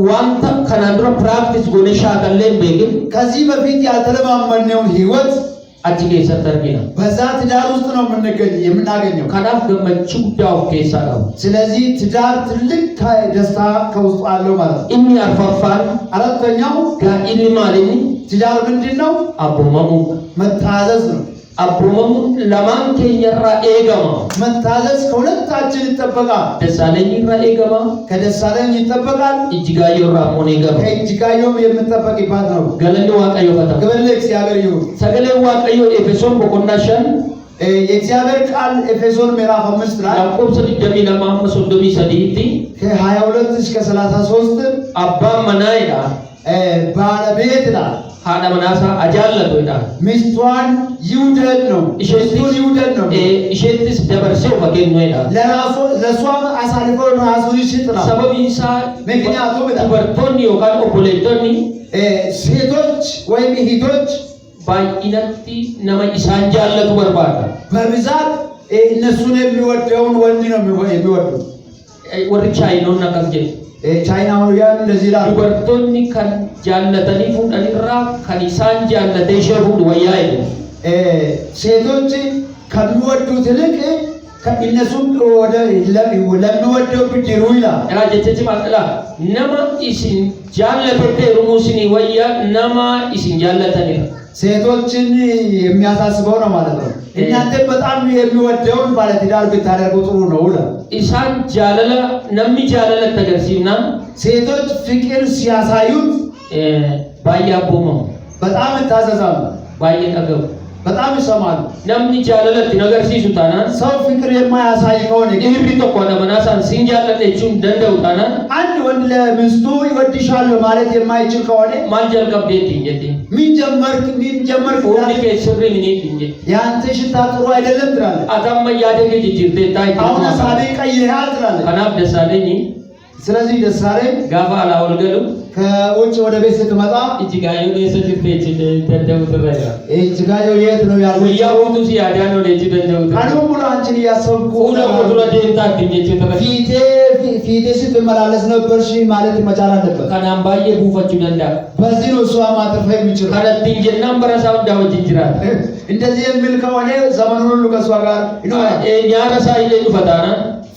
ዋንታ ከናንዱረ ፕራክቲስ ጎነሻ ከለን በግን ከዚህ በፊት ያልተለማመነውን ህይወት አጅጌ ሰተርጊና በዛ ትዳር ውስጥ ነው የምናገኘው። ከናፍ ገመቹ ዳው ከሳው ስለዚህ ትዳር ትልቅ ደስታ ከውስጡ አለው ማለት ነው። ኢኒ አርፋፋን አራተኛው ጋኢሊ ማለኒ ትዳር ምንድነው? አቦማሙ መታዘዝ ነው። አቦማሙ ለማን ከየራ ኤገማ መታዘዝ ከሁለታችን ይጠበቃል። ደሳለኝ ራ ኤገማ ከደሳለኝ ይጠበቃል። እጅጋዮ ራሞኔ ገማ ከእጅጋዮም የምትጠበቅባት ነው። ገለኒ ዋቀዮ ፈታ ገበለ እግዚአብሔር ይሁን። ሰገለ ዋቀዮ ኤፌሶን በቆንዳሻን የእግዚአብሔር ቃል ኤፌሶን ምዕራፍ 5 ላይ ያዕቆብ ሰዲደሚ ለማመስ ወደሚ ሰዲቲ ከ22 እስከ 33 አባ መናይዳ ባለቤት ላይ ሃዳ መናሳ አጃለቶ ይላል ሚስቷን ይውደድ ነው። ሚስቱን ይውደድ ነው። እሸትስ ደበርሰው ፈገኝ ነው ይላል። ለሷም አሳልፎ ራሱን ይስጥ ነው። ሰበቢንሳ ምክንያቱም በርቶኒ ዮካን ኦፖሌቶኒ ሴቶች ወይም እህቶች ባይነቲ ነመ ኢሳን ጃለቱ በርባዳ በብዛት እነሱን የሚወደውን ወንድ ነው የሚወዱ ወርቻይ ነው ነቀዝጀ ቻይናውያን እንደዚህ ይላሉ። ዱበርቶኒ ከን ጃለተኒ ፉደኒራ ከኒሳን ጃለተ ሸሁድ ወያይ ሴቶች ከሚወዱት ይልቅ ከእነሱም ለሚወደው ብድሩ ይላል። ራጀቸች ማጥላ ነማ ኢሲን ጃለተ ሩሙስኒ ወያ ነማ ኢሲን ጃለተኒ ሴቶችን የሚያሳስበው ነው ማለት ነው። እናንተ በጣም የሚወደውን ባለትዳር ብታደርጉ ጥሩ ነው ይላል። ኢሳን ጃለለ ነሚ ጃለለ ተገርሲና ሴቶች ፍቅር ሲያሳዩት ባያቦሞ በጣም ይታዘዛሉ፣ ባየጠገቡ በጣም ይሰማሉ። ነምኒ ጃለለት ነገር ሲሱታና ሰው ፍቅር የማያሳይ ከሆነ ኢሪ ተቆነ መናሳን ሲንጃለተቹን ደንደውታና አንድ ወንድ ለሚስቱ ይወድሻለሁ ማለት የማይችል ከሆነ ማንጀል ከብዴት እንጀቲ ምን ጀመርክ ወንድ ከስሪ ምን እንጀ ያንተ ሽታ ጥሩ አይደለም ትላለህ። አታማ ያደገ ጅጅርቴ ታይ አሁን ሳቤ ቀይረሃል ትላለህ። ከናብ ደሳለኝ ስለዚህ ደሳለኝ ጋፋ አላወልገሉ ከውጭ ወደ ቤት ስትመጣ እጅጋዩ ለሰጅርቴ ተደው ትረጋ እጅጋዩ የት ነው ያለው? ያውቱ ሲያዳ ነው ለጂ ደንደው አኑ ሙሉ አንቺን ያሰብኩ ነው ወድሮ ደንታ ድንጀ ተረጋ ፊቴ ስትመላለስ ነበርሽ ማለት መቻል አለበት። ከናምባዬ ቡፈቹ ደንዳ በዚህ ነው እሷ ማጥፋ የሚችል ከረትኝ ጀናም በረሳው ዳው ጅጅራ እንደዚህ የሚል ከሆነ ዘመኑን ሁሉ ከሷ ጋር ይኖራል። ያረሳ ይለኝ ፈታና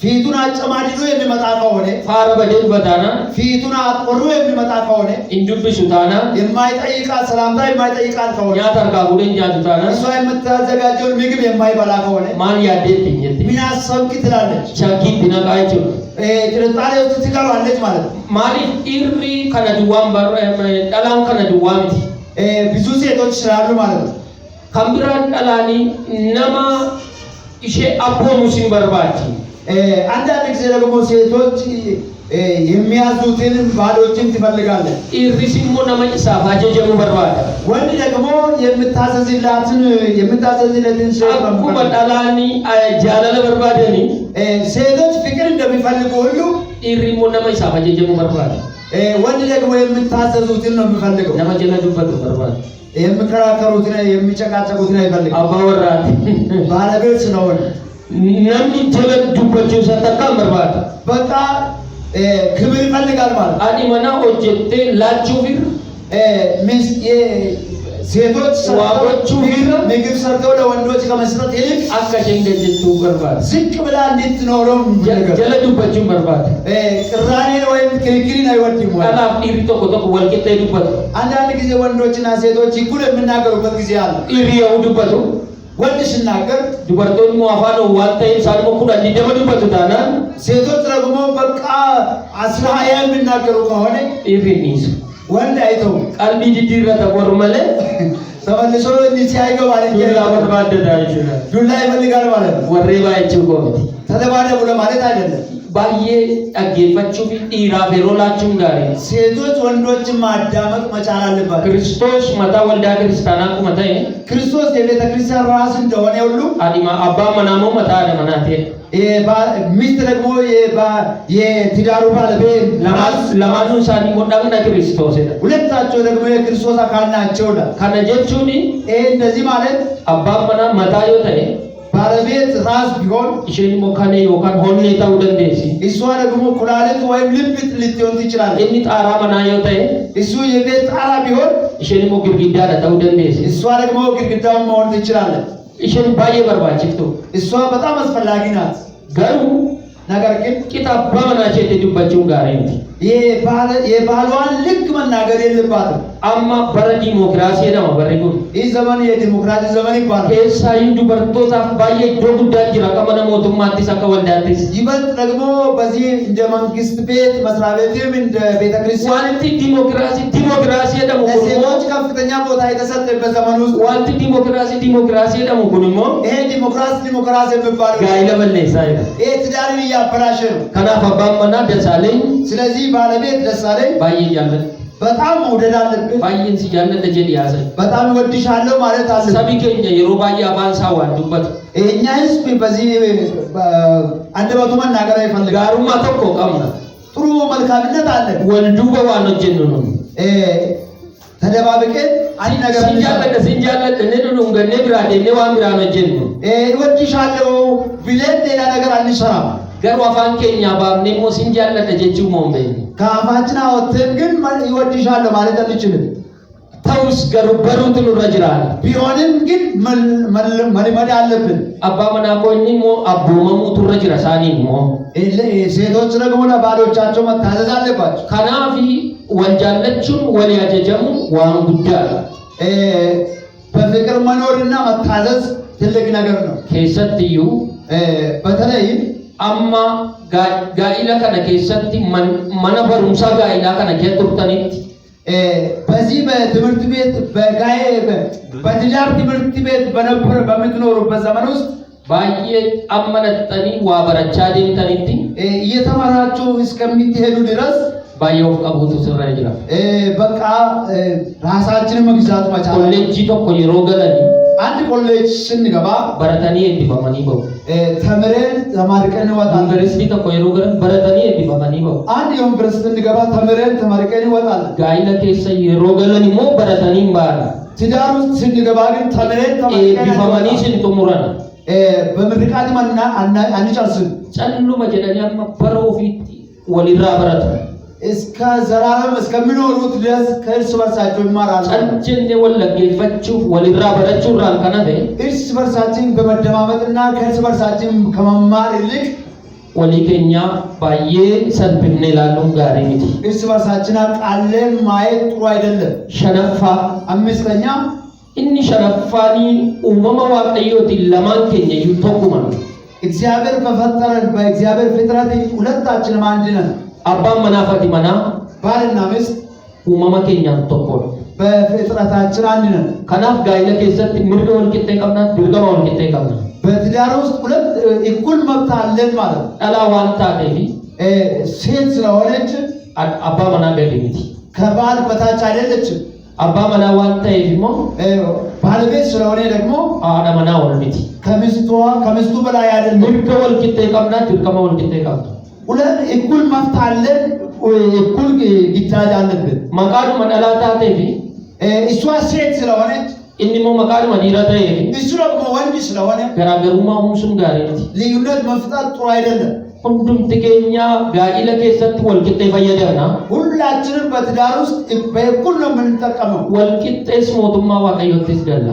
ፊቱን አጨማድዶ የሚመጣ ከሆነ ፋረ በደል ፈታና ፊቱን አጥቆሩ የሚመጣ ከሆነ እንዱብሱ ታና የማይጠይቃት ሰላምታ የማይጠይቃት ከሆነ ያተርጋ ጉደኛ ታና እሷ የምታዘጋጀውን ምግብ የማይበላ ከሆነ ማን ያዴት እንየት ምን አሰብክ ትላለች። ሻኪ ቢነቃይቹ ጥርጣሬ ውስጥ ትገባለች ማለት ነው። ማሊፍ ኢሪ ከነድዋም በር ዳላን ከነድዋምቲ ብዙ ሴቶች ስላሉ ማለት ነው። ከምብራን ዳላኒ ነማ ኢሼ አቦ ሙሲን በርባቲ አንዳንድ ጊዜ ደግሞ ሴቶች የሚያዙትን ባሎችን ትፈልጋለች። ኢሪሲሞ ነመጭ ሳፋጀ ጀሙ በርባዳ ወንድ ደግሞ የምታዘዝለትን ሴት ነው። በዳላኒ ጃለለ በርባደኒ ሴቶች ፍቅር እንደሚፈልጉ ሁሉ ኢሪሞ ነመጭ ሳፋጀ ጀሙ በርባዳ ወንድ ደግሞ የምታዘዙትን ነው የሚፈልገው። ነመጀለ ዱበት በርባዳ የሚከራከሩትን የሚጨቃጨቁትን አይፈልግም። አባወራ ባለቤት ስለሆነ ነምኒ ጀለ ዱበቹ ሰተካ በርባዳ በቃ ክብር ይፈልጋል ማለት አዲ መና ኦጀቴ ላቹ ቢር ሴቶች ዋጎቹ ምግብ ሰርተው ለወንዶች ከመስጠት ይልቅ አካሸንገጀቱ በርባዳ ዝቅ ብላ እንድትኖረው ጀለ ዱበቹ በርባዳ ቅራኔ ወይም ክርክርን አይወድም። ካላ ኢሪ ቶኮ ቶኮ ወልቂጤ ዱበቱ አንዳንድ ጊዜ ወንዶችና ሴቶች እኩል የሚናገሩበት ጊዜ አለ። ኢሪ ያው ዱበቱ ወንድ ሲናገር ዱበርቶን ሙአፋኖ ዋንታይ ሳልሞ ኩዳ ዲደመ ዱበቱ ታና ሴቶች ደግሞ በቃ 20 የሚናገሩ ከሆነ ኢሪኒስ ወንድ አይተው ቀልቢ ዲዲረተ ወርመለ ተመልሶ ሲያይገው ማለት ዱላ ወርባደዳ ይችላል ዱላ ይፈልጋል ማለት ነው። ወሬ ባይችው ጎት ተደባደቡ ለማለት አይደለም። ባዬ አጌፈችው ቢራ ፌሮላችሁ ጋር ሴቶች ወንዶችን ማዳመጥ መቻል አለባቸው። ክርስቶስ መታ ወልዳ ክርስቲያና ቁመታይ ክርስቶስ የቤተ ክርስቲያን ራስ እንደሆነ ሁሉ አዲማ አባ መናሞ መታ ለማናቴ ሚስት ደግሞ የትዳሩ ባለቤት ለማኑ ሳኒ ወዳምና ክርስቶስ ሁለታቸው ደግሞ የክርስቶስ አካል ናቸው። ከነጀቹኒ እንደዚህ ማለት አባ መና መታዮ ታይ ባለቤት ራስ ቢሆን እሺን ሞካኔ ወካን ሆኔ ታው ደንዴሲ እሷ ደግሞ ኩላሊት ወይም ልብ ልትሆን ትችላለች። እኒ ጣራ መናዮ ታይ እሱ የቤት ጣራ ቢሆን እሺን ሞ ግድግዳ ታው ደንዴሲ እሷ ደግሞ ግድግዳው መሆን ትችላለች። እሺን ባዬ በርባችፍቱ እሷ በጣም አስፈላጊ ናት። ገሩ ነገር ግን ኪታባ መናቸ ተዱባቸው ጋር እንት የባሏን ልክ መናገር የለባትም። አማ በረ ዲሞክራሲ ነው በረጉ ይህ ዘመን የዲሞክራሲ ዘመን ይባላል። ከሳይ ዱበርቶታ ባዬ ዶጉዳ ጅራ ከመነ ሞቱማቲስ አከወልዳቲስ ይበልጥ ደግሞ በዚህ እንደ መንግስት ቤት መስሪያ ቤትም እንደ ቤተክርስቲያን ዋንቲ ዲሞክራሲ ደግሞ ለሴቶች ከፍተኛ ቦታ የተሰጠበት ዘመን ውስጥ ዋንቲ ዲሞክራሲ ደግሞ ጉንሞ ይሄ ዲሞክራሲ የሚባለው ጋይለ በለይሳ ይሄ ትዳርን እያበላሸ ነው። ከናፈ ባመና ደሳለኝ ስለዚህ ባለቤት ደሳለኝ ባዬ ያለ በጣም መውደድ አለብህ። ባዬን ሲያለ ለጀል ያዘ በጣም ወድሻለሁ ማለት አለ። ሰቢከኛ የሮባያ ባንሳ ዋዱበት እኛ ህዝብ በዚህ አንደበቱ መናገር አይፈልግም። ጋሩማ ተቆ ቀምና ጥሩ መልካምነት አለ። ወልዱ በዋኖ ጀኑ ነው ተደባብቀን አንድ ነገር ሲንጃለ እነኑ ገነ ብራዴ ነው ዋምራኖ ጀኑ ወድሻለሁ ብለን ሌላ ነገር አንሰራም። ገሩ አፋንከኛ ባብኔሞ ሲንጃለ ደጀቹ ሞምበ ከአፋችን አወጥተን ግን ይወድሻለሁ ማለት አንችልም። ተውስ ገሩ በሩት ነው ረጅራል ቢሆንም ግን መልመድ አለብን። አባ መናቆኒ ሞ አቦመሙ ተረጅራ ሳኒ ሞ ሴቶች ደግሞ ለባሎቻቸው መታዘዝ አለባቸው። ከናፊ ወልጃለችም ወሊያጀጀሙ ዋን ጉዳይ በፍቅር መኖርና መታዘዝ ትልቅ ነገር ነው። ከሰትዩ በተለይ አማ ጋኢላ ከነ ከሰቲ ማና በሩምሳ ጋኢላ ከነ ከቱርተኒት በዚህ በትምህርት ቤት በትዳር ትምህርት ቤት በምትኖሩበት ዘመን ውስጥ ባዬ አመነጠኒ ዋበረቻ ደምተኒት እየተማራችሁ እስከምትሄዱ ድረስ ባየው ቀቡቱ ስራ ይጅራ በቃ ራሳችንን መግዛት መቻል ኮሌጅ ተቆ ይሮገለኒ አንድ ኮሌጅ ስንገባ በረተኒ እንዲፈመኒ በው ተምረን ተማርቀን ወጣን። ዩኒቨርሲቲ ተቆ ይሮገለን በረተኒ እንዲፈመኒ በው አንድ ዩኒቨርሲቲ ስንገባ ተምረን ተማርቀን ወጣን። ጋይለ ከሰ ይሮገለኒ ሞ በረተኒ ባራ ትዳር ውስጥ ስንገባ ግን ተምረን ተማርቀን እንዲፈመኒ ስንቱሙራና በምርቃት ማንና አንጨርስም። ጸሉ መጀደኛ በሮፊት ወሊራ በረተ እስከ ዘላለም እስከሚኖሩት ድረስ ከእርስ በርሳቸው ይማራሉ። ጸንጀን ወለጌፈችሁ ወሊራ በረችሁ ራን ከነደ እርስ በርሳችን በመደማመጥና ከእርስ በርሳችን ከመማር ይልቅ ወሊከኛ ባዬ ሰልብነ ላሉ ጋር እንት እርስ በርሳችን አቃለን ማየት ጥሩ አይደለም። ሸነፋ አምስተኛ እኒ ሸነፋኒ ኡመማ ዋቀዮት ለማንከኛ ይተቁማ እግዚአብሔር በፈጠረን በእግዚአብሔር ፍጥረት ሁለታችንም አንድ ነን። አባ መናፈቲ መና ባልና ሚስት ኡመማ ከኛን ተቆ በፍጥረታችን አንድ ነን። ከናፍ ጋይለ ከሰት ምርዶ ወልቂጤ ቀምና ድርገማ ወልቂጤ ቀምና በትዳር ውስጥ ሁለት እኩል መብት አለን ማለት ነው። አላ ዋንታ ደቢ ሴት ስለሆነች አባ መና ገደሚቲ ከባል በታች አይደለችም። አባ መና ዋንታ ይሞ ባለቤት ስለሆነ ደግሞ አዳ መና ወልሚቲ ከሚስቱ በላይ አይደለም። ምርዶ ወልቂጤ ቀምና ድርገማ ወልቂጤ ቀምና ሁለት እኩል መብት አለን፣ እኩል ግዳጅ አለብን። መቃዱ መዳላታ ተቢ እሷ ሴት ስለሆነች እንሞ መቃዱ መዲራታ ይቢ እሱ ደግሞ ወንድ ስለሆነ ገራገሩማ ሁንሱም ጋር ልዩነት መፍጠር ጥሩ አይደለም። ሁሉም ትገኛ ጋኢለ ከሰት ወልቂጤ ፈየደና ሁላችንም በትዳር ውስጥ በእኩል ነው የምንጠቀመው። ወልቂጤስ ሞቱማ ዋቀዮትስ ገላ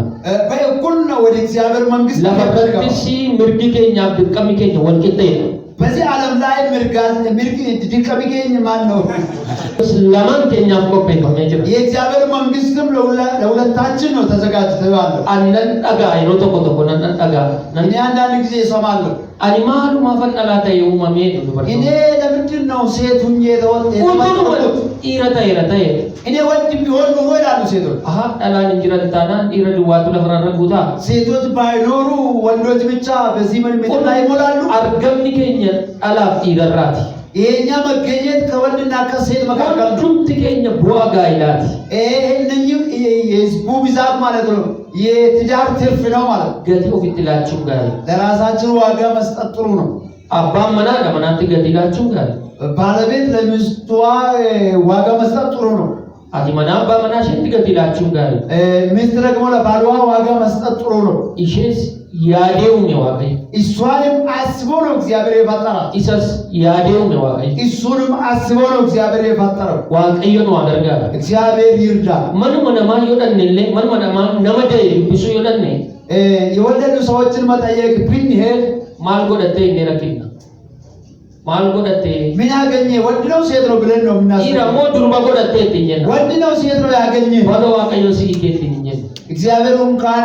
በእኩል ነው ወደ እግዚአብሔር መንግስት ለፈረጥሲ ምርዲ ከኛ ድቀሚ ከኛ ወልቂጤ ነው። በዚህ ዓለም ላይ ድቀሚ ከኛ ማን ነው? ለማን ከኛ ኮፔ ከመጀረ የእግዚአብሔር መንግስትም ለሁለታችን ነው ተዘጋጅተዋል። አነን ዳጋ አይሮ ተቆ ነን ዳጋ ነን አንዳንድ ጊዜ እሰማለሁ አኒማሉ ማፈናላታ የኡማሜ ነው። እኔ ለምንድን ነው ሴት ሁኜ ta'e እኔ ወንድ ቢሆን ኖሮ ይላሉ ሴቶች። dhalaan hin jiran taanaan dhiira duwwaatu lafarra guutaa. ሴቶች ባይኖሩ ወንዶች ብቻ በዚህ ምድር ላይ ይሞላሉ። argamni keenya dhalaaf dhiirarraati. የኛ መገኘት ከወንድና ከሴት መካከል ነው። hundumti keenya bu'aa gaa'ilaati. እነኚህ የህዝቡ ብዛት ማለት ነው የትዳር ትርፍ ነው ማለት ነው። gatii ofitti laachuun gaarii. ለራሳችን ዋጋ መስጠት ጥሩ ነው። abbaan manaa manaatti gatii laachuun gaarii. ባለቤት ለሚስቷ ዋጋ መስጠት ጥሩ ነው። ati mana abbaa manaa isheetti gatii laachuun gaarii. ሚስት ደግሞ ለባሏ ዋጋ መስጠት ጥሩ ነው። ishees yaadee uume waaqayyo. እሷንም አስቦ ነው እግዚአብሔር የፈጠራት። isas yaadee uume waaqayyo. እሱንም አስቦ ነው እግዚአብሔር የፈጠረው። waaqayyo nu gargaara. እግዚአብሔር ይርዳ። manuma namaa yoo dhanne manuma namaa nama da'e dubbisuu yoo dhanne የወለዱ ሰዎችን መጠየቅ ብንሄድ maal godhattee inni rakkinna maal godhattee ምን ያገኘ ወንድ ነው ሴት ነው ብለን ነው የምናስበው። dhiira moo durba godhattee ittiin jenna ወንድ ነው ሴት ነው ያገኘ baga waaqayyo si hiikeettiin hin jenna. እግዚአብሔር እንኳን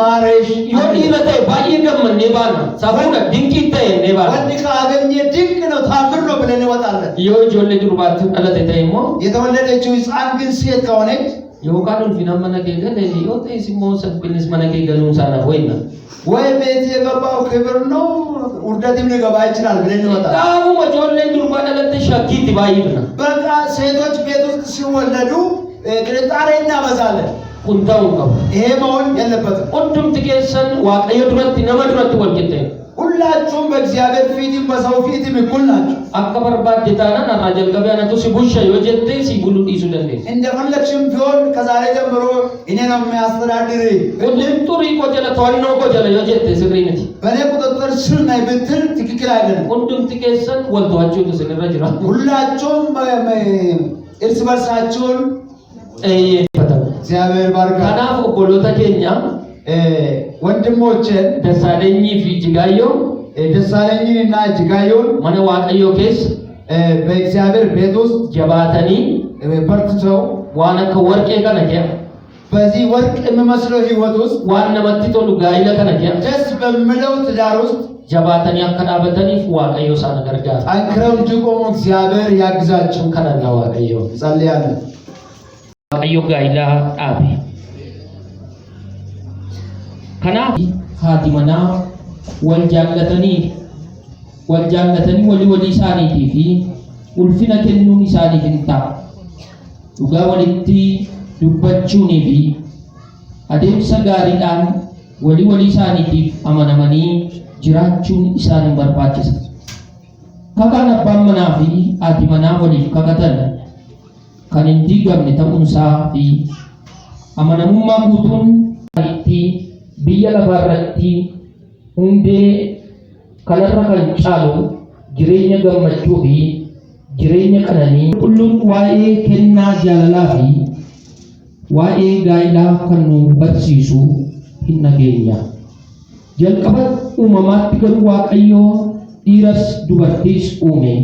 ማረሽ yoo dhiira ta'e baay'ee gammannee baana safuudha dinqii ta'e innee baana. ወንድ ካገኘ ድንቅ ነው ታምር ነው ብለን እንወጣለን። yoo ijoollee durbaatti dhalate ta'e immoo የተወለደችው ሕፃን ግን ሴት ከሆነች yookaan ulfina mana kee galee yoo ta'es immoo sabbinis mana kee galuun isaanaaf wayna ወይ ቤት የገባው ክብር ነው ውርደትም ሊገባ ይችላል ብለን እንወጣለን። gaafuma ijoolleen durbaa dhalatte shakkiitti baay'ifna. በቃ ሴቶች ቤት ውስጥ ሲወለዱ ጥርጣሬ እናበዛለን። kun ta'uu qabu. ይሄ መሆን የለበትም። hundumti keessan waaqayyo duratti nama duratti wal qixxee ሁላችሁም በእግዚአብሔር ፊትም በሰው ፊትም እኩል ናችሁ። akka barbaadde taanaan har'aa jalqabee anatu si bulcha yoo jettee si buluu dhiisuu dandeessa. እንደፈለግሽም ቢሆን ከዛሬ ጀምሮ እኔ ነው የሚያስተዳድር xurii koo jala to'annoo koo jala yoo jette sirrii miti. በእኔ ቁጥጥር ስር ነኝ ብትል ትክክል አይደለም። hundumti keessan wal to'achuutu isinirra jira. ሁላችሁም እርስ በርሳችሁን eeyyeeffatamu. እግዚአብሔር ባርካ። kanaaf obboloota keenya ወንድሞችን Dassaalenyi fi Jigaayyoo ደሳለኝንና እጅጋየሁን mana waaqayyoo keessa በእግዚአብሔር ቤት ውስጥ jabaatanii በርትተው waan akka warqee kana jedha በዚህ ወርቅ የሚመስለው ህይወት ውስጥ waan namatti tolu gaa'ila kana jedha ደስ በሚለው ትዳር ውስጥ jabaatanii akka dhaabataniif waaqayyo isaan gargaara. ጠንክረው እንዲቆሙ እግዚአብሔር ያግዛቸው። kadhannaa waaqayyoo. ጸልያለሁ። waaqayyo gaa'ilaa dhaabe. kanaaf haati manaa wal jaallatanii walii isaaniitii fi ulfina kennuun isaaniif hin ta'a. dhugaa walitti dubbachuunii fi adeemsa gaariidhaan walii isaaniitiif amanamanii jiraachuun isaan hin barbaachisa. kakaan abbaan manaa fi haati manaa waliif kakatan kan hin diigamne ta'uunsaa fi amanamummaa guutuun itti biyya lafaarratti hundee kanarra kan caalu jireenya gammachuu fi jireenya qananii qulqulluun waa'ee kennaa jaalalaa fi waa'ee gaa'ilaa kan nu barsiisu hin nageenya. jalqaba uumamaatti garuu waaqayyoo dhiiras dubartiis uume.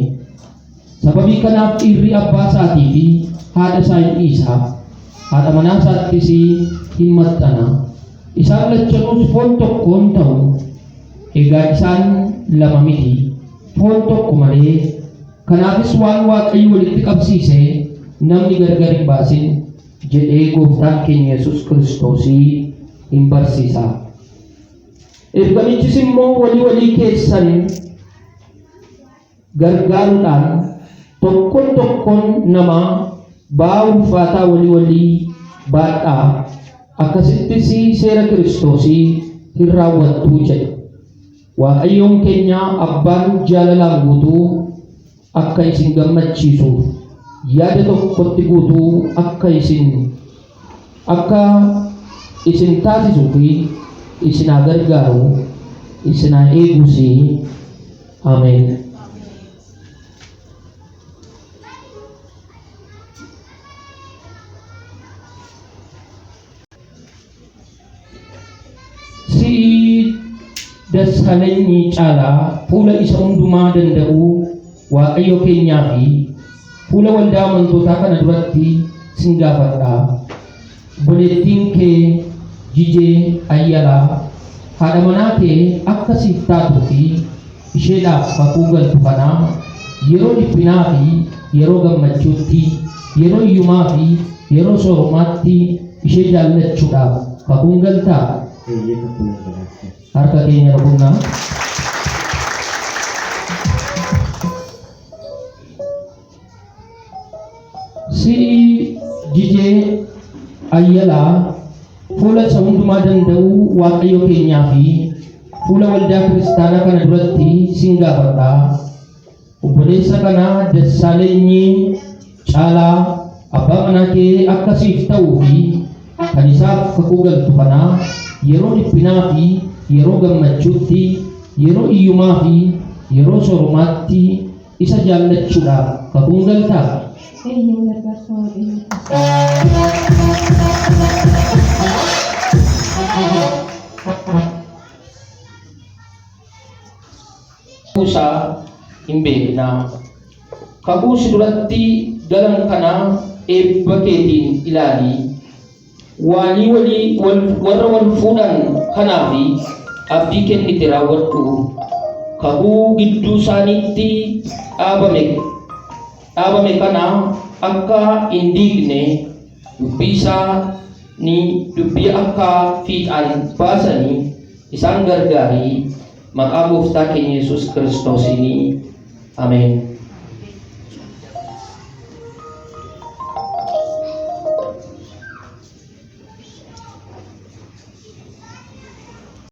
sababii kanaaf dhiirri abbaa isaatii fi haadha isaa hin dhiisa, haadha manaa isaattis hin maxxana. isaan lachanuus foon tokkoon ta'u. egaa isaan lama miti, foon tokko malee. kanaafis waan waaqayyo walitti qabsiise namni gargar hin baasin jedhee gooftaan keenya Yesuus Kiristoos hin barsiisa. ergamichis immoo walii keessan gargaaruudhaan tokkoon namaa ba'aa ulfaataa walii baadhaa, akkasittis seera Kiristoos hin raawwattuu jedha. waaqayyoon keenya abbaan jaalalaan guutuu akka isin gammachiisuuf yaada tokkotti guutuu akka isin taasisuu fi isin gargaaru isin eegus. Ameen. Dassaalenyi caalaa fuula isa hundumaa danda'u waaqayyo keenyaa fi fuula waldaa amantootaa kana duratti sin gaafadha. obboleettiin kee Jijee Ayyalaa haadha manaa kee akka siif taatuu fi isheedhaaf kakuu galtu kanaa yeroo dhiphinaa fi yeroo gammachuutti yeroo iyyumaa fi yeroo sooromaatti ishee jaallachuudhaaf kakuun galtaa? Harka keenya rukunnaa. Si Jijee Ayyalaa fuula isa hundumaa danda'u Waaqayyo keenyaa fi fuula waldaa kiristaanaa kana duratti sin gaafadhaa. Obboleessa kana Dassaaleenyi Caalaa abbaa manaa kee akkasiif ta'uu fi kan isaaf kakuu galtu kana yeroo dhiphinaa fi yeroo gammachuutti, yeroo iyyumaa fi yeroo sooromaatti isa jaallachuudhaaf kakuun galtaa? Kuusaa hin beeknaa. Kakuu si duratti galan kana eebba keetiin ilaali. Warra wal fuudhan kanaa fi abdii kennite raawwadhu. Kakuu gidduu isaaniitti dhaabame kana akka hin diigne dubbii akka fiixaan baasanii isaan gargaari. Maqaa Gooftaa keenya Yesuus Kiristoosiin. Ameen.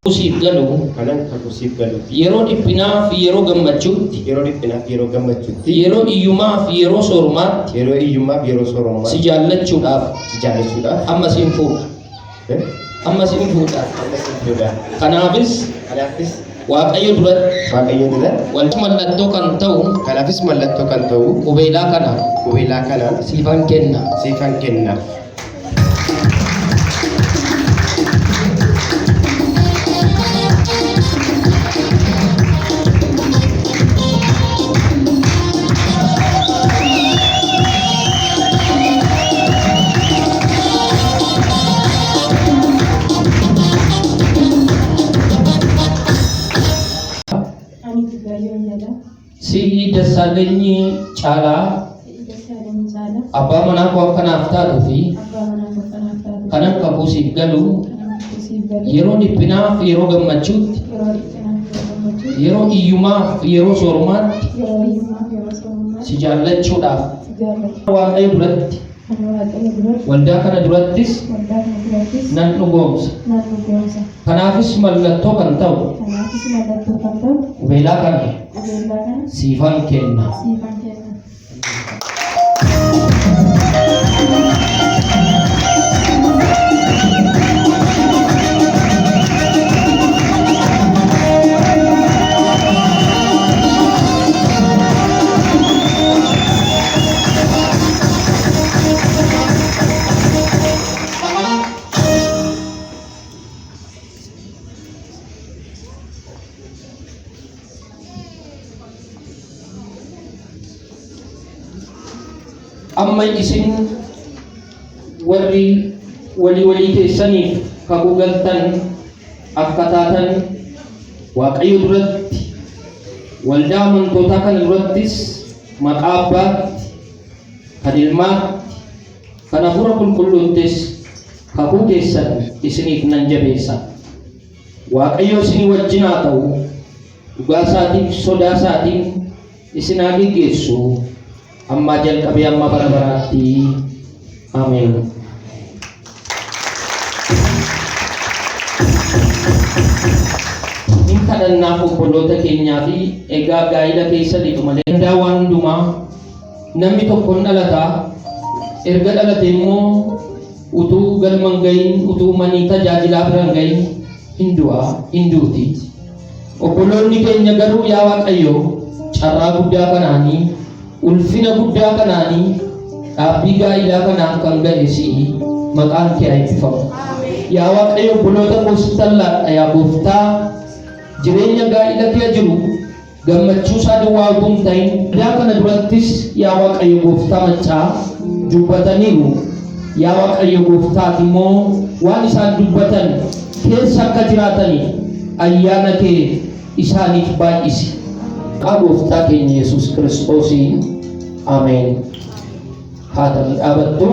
Kusiif galu yeroo dhiphinaa fi yeroo gammachuutti, yeroo iyyumaa fi yeroo soorumaatti si jaallachuudhaaf amma siin fuudha. Kanaafis Waaqayyo duratti mallattoo kan ta'u qubeelaa kana siifan kenna. Si Dassaaleenyi Caalaa abbaa manaa koo akkanaaf taatu fi kanan kakuu siif galu yeroo dhiphinaa fi yeroo gammachuutti, yeroo iyyumaa fi yeroo soorumaatti si jaallachuudhaaf Waaqayyo duratti, waldaa kana durattis nan dhugoomsa. Kanaafis mallattoo kan ta'u qubeelaa kana siifan kenna. Amma isin warri walii keessaniif kakuu galtan akka taatan Waaqayyo duratti, waldaa amantootaa kana durattis maqaa Abbaatti, kan Ilmaatti, kan Hafuura Qulqulluuttis kakuu keessan isiniif nan jabeessa. Waaqayyo isinii wajjin haa ta'u, dhugaa isaatiif sodaa isaatiin isin haa geggeessu. Amma jalqabee amma bara baraatti. Ameen. Hin kadhannaaf obboloota keenyaa fi egaa gaa'ila keessa dhiitu malee danda'a waan hundumaa namni tokko hin dhalataa. Erga dhalate immoo utuu galma hin gahin, utuu manii tajaajilaa bira hin gahin hin duuti. Obboloonni keenya garuu yaa Waaqayyo carraa guddaa kanaanii, ulfina guddaa kanaanii, dhaabbii gaa'ilaa kanaan kan ga'e si'i maqaan kee haa eebbifamu. Yaa Waaqayyo obboloota goostan laadha yaa Gooftaa, jireenya gaa'ila kee jiru gammachuu isaa duwwaa utuu hin ta'in waldaa kana durattis yaa Waaqayyo Gooftaa maccaa dubbataniiru. Yaa Waaqayyo Gooftaati immoo waan isaan dubbatan keessa akka jiraataniif ayyaana kee isaaniif baay'isi. Maqaa Gooftaa keenya Yesuus Kiristoosiin. Ameen. haatanii dhaabattu.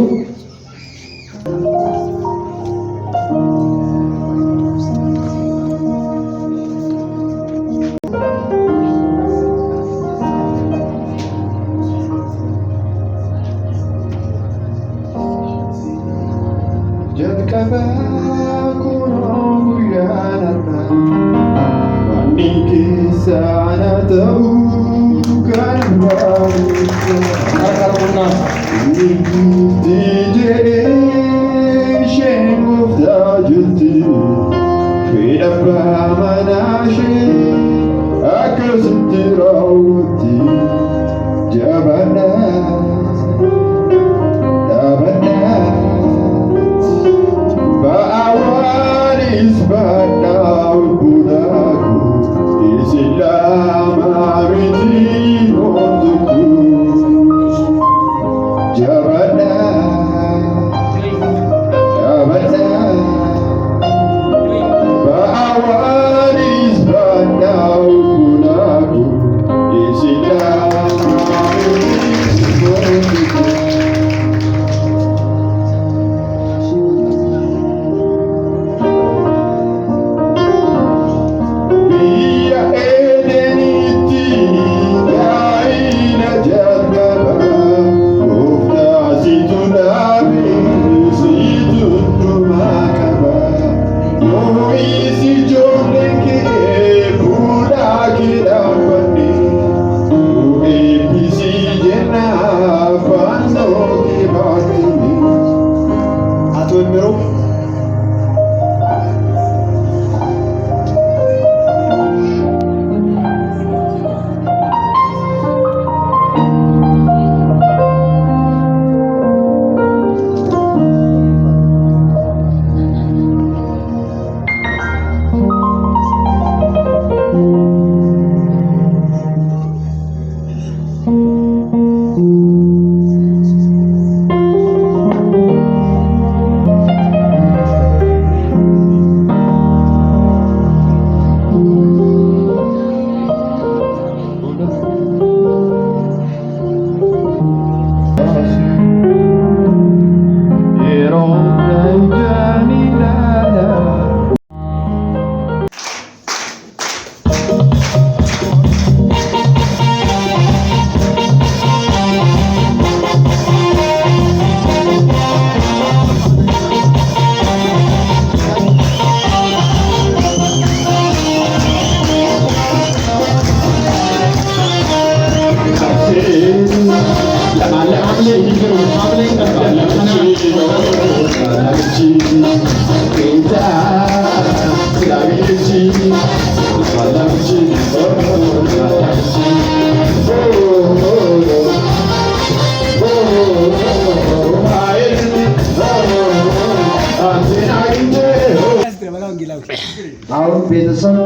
አሁን ቤተሰብ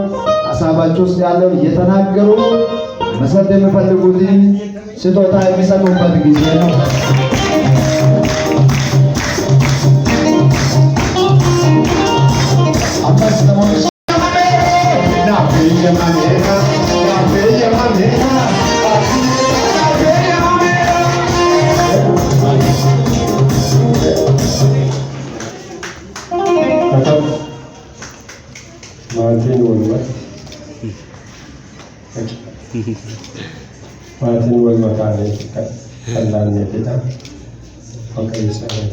ሀሳባቸው ውስጥ ያለውን እየተናገሩ መስጠት የሚፈልጉትን ስጦታ የሚሰጡበት ጊዜ ነው። Maatiin wal makaanii kan naanneefidha. Akka isaanii.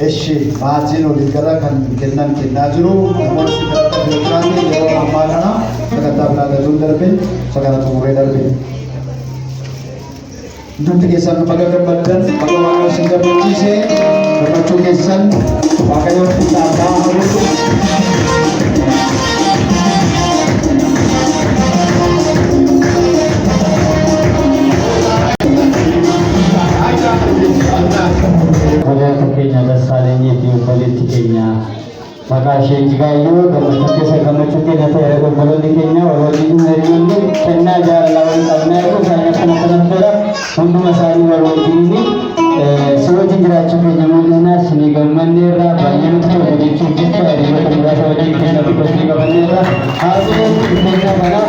እሺ maatiin waliin gara kan kennan kennaa jiru namoonni sagantaa biratti yeroo ammaa kana sagantaa bilaagatuun darbe sagantaa xumuree darbe. Hundi keessan baga gammaddan baga waaqayyo isin gammachiise gammachuu keessan waaqayyoon dhaabbaa hawwatu. Keenya Dassaaleny fi obboleetti keenya maqaa ishee Jigaayyoo gammachuu keessa gammachuu keenya ta'e obboloonni keenya warroonni hiriyoonni kennaa jaalalaa wal qabnaa yeroo isaanii akkuma kanattoodha hunduma isaanii wal wajjiniin si wajjin jiraachuu keenya mul'inaa isinii gammanne irraa baay'ee nutti tolu jechuuf jecha hiriyoota muraasa wajjin keenya dubbachuu qabanne irraa haa ta'u keenya kana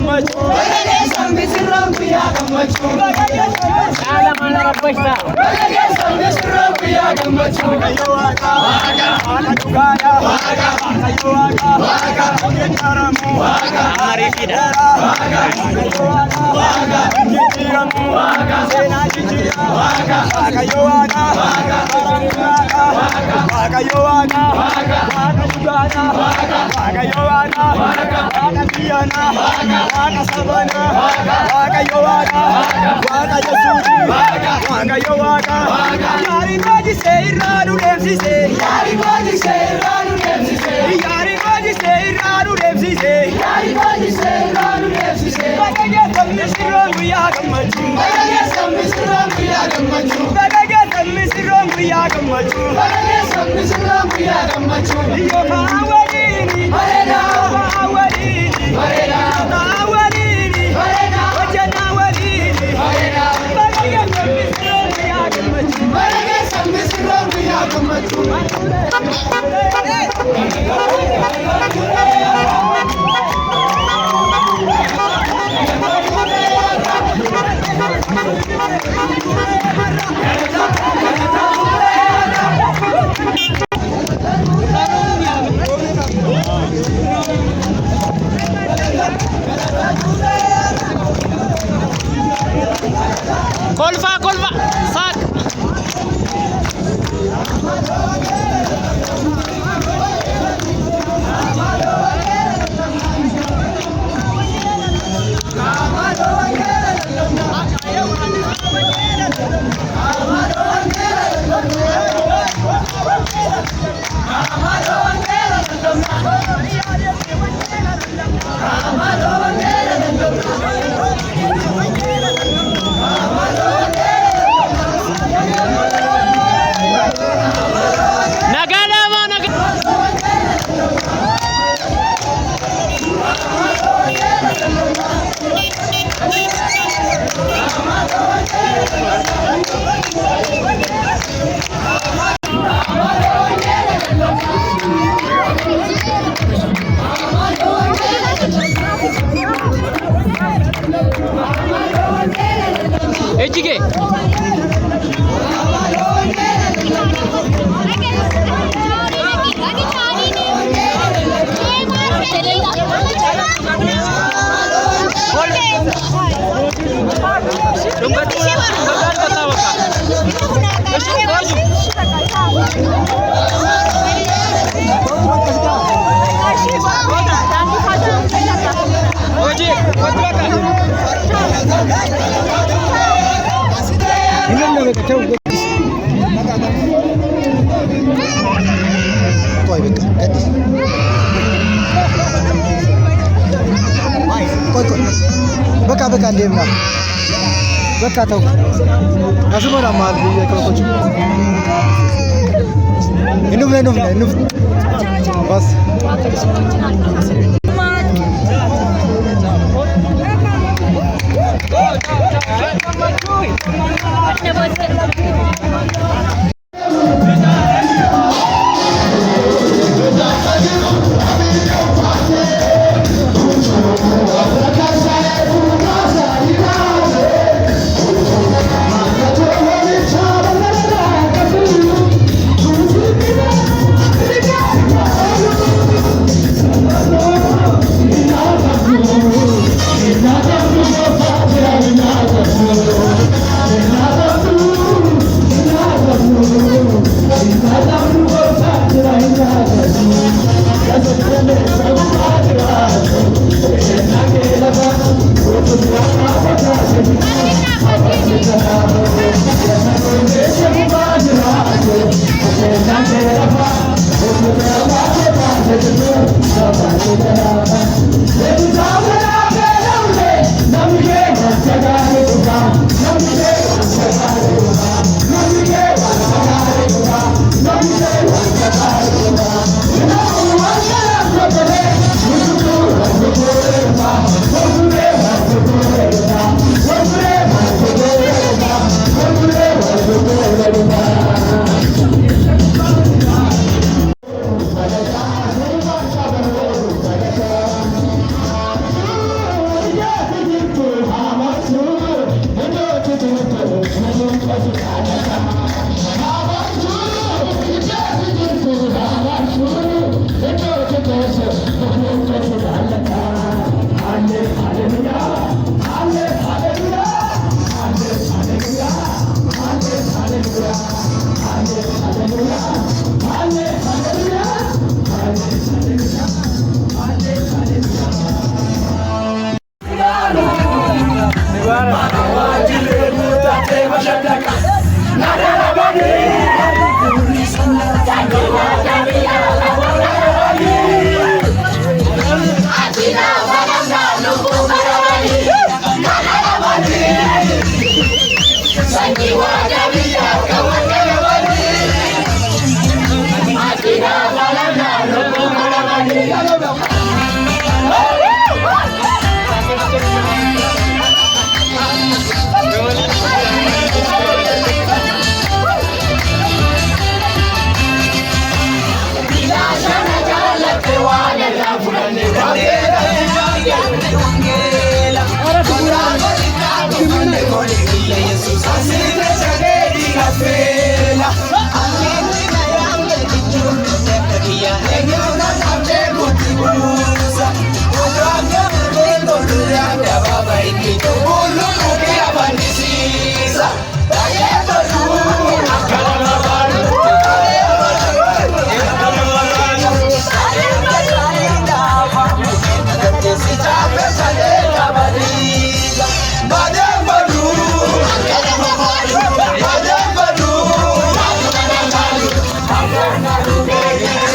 gammachuu Bagageessan misirroon guyyaa gammachuu Dhaala mana rabbashtaa Bagageessan misirroon guyyaa gammachuu Waaqayyo waaqa Waaqa dhugaadha Waaqa Waaqayyo waaqa Waaqa Ogeecharamu Waaqa Amaariifidha Waaqa Waaqayyo waaqa Waaqa Jijjiiramu Waaqa Seenaa jijjiira Waaqa Waaqayyo waaqa Waaqa Waaqayyo waaqa Waaqa dhugaadha Waaqayyo waaqa Waaqa biyyaana Waaqa sabana Waaqayyo waaqa Waaqa Yesuusi Waaqayyo waaqa Yaarii baajisee irraa nu deemsise Yaarii baajisee irraa nu deemsise Yaarii baajisee irraa nu deemsise Yaarii baajisee irraa nu deemsise Bagageessan misirroon guyyaa gammachuu Bagageessan misirroon guyyaa gammachuu Bagageessan misirroon guyyaa gammachuu Bagageessan misirroon guyyaa gammachuu Yoo kaawwaliini bareeda Yoo kaawwaliini bareeda Yoo kaawwaliini bareeda hojjannaa waliini bareeda Bagageessan misirroon guyyaa gammachuu Bagageessan misirroon guyyaa gammachuu Kolfa sak Ejike Baka deemna. Bakka ta'u. Asuma maal biyya kootu. Innuf. Bas. Thank you.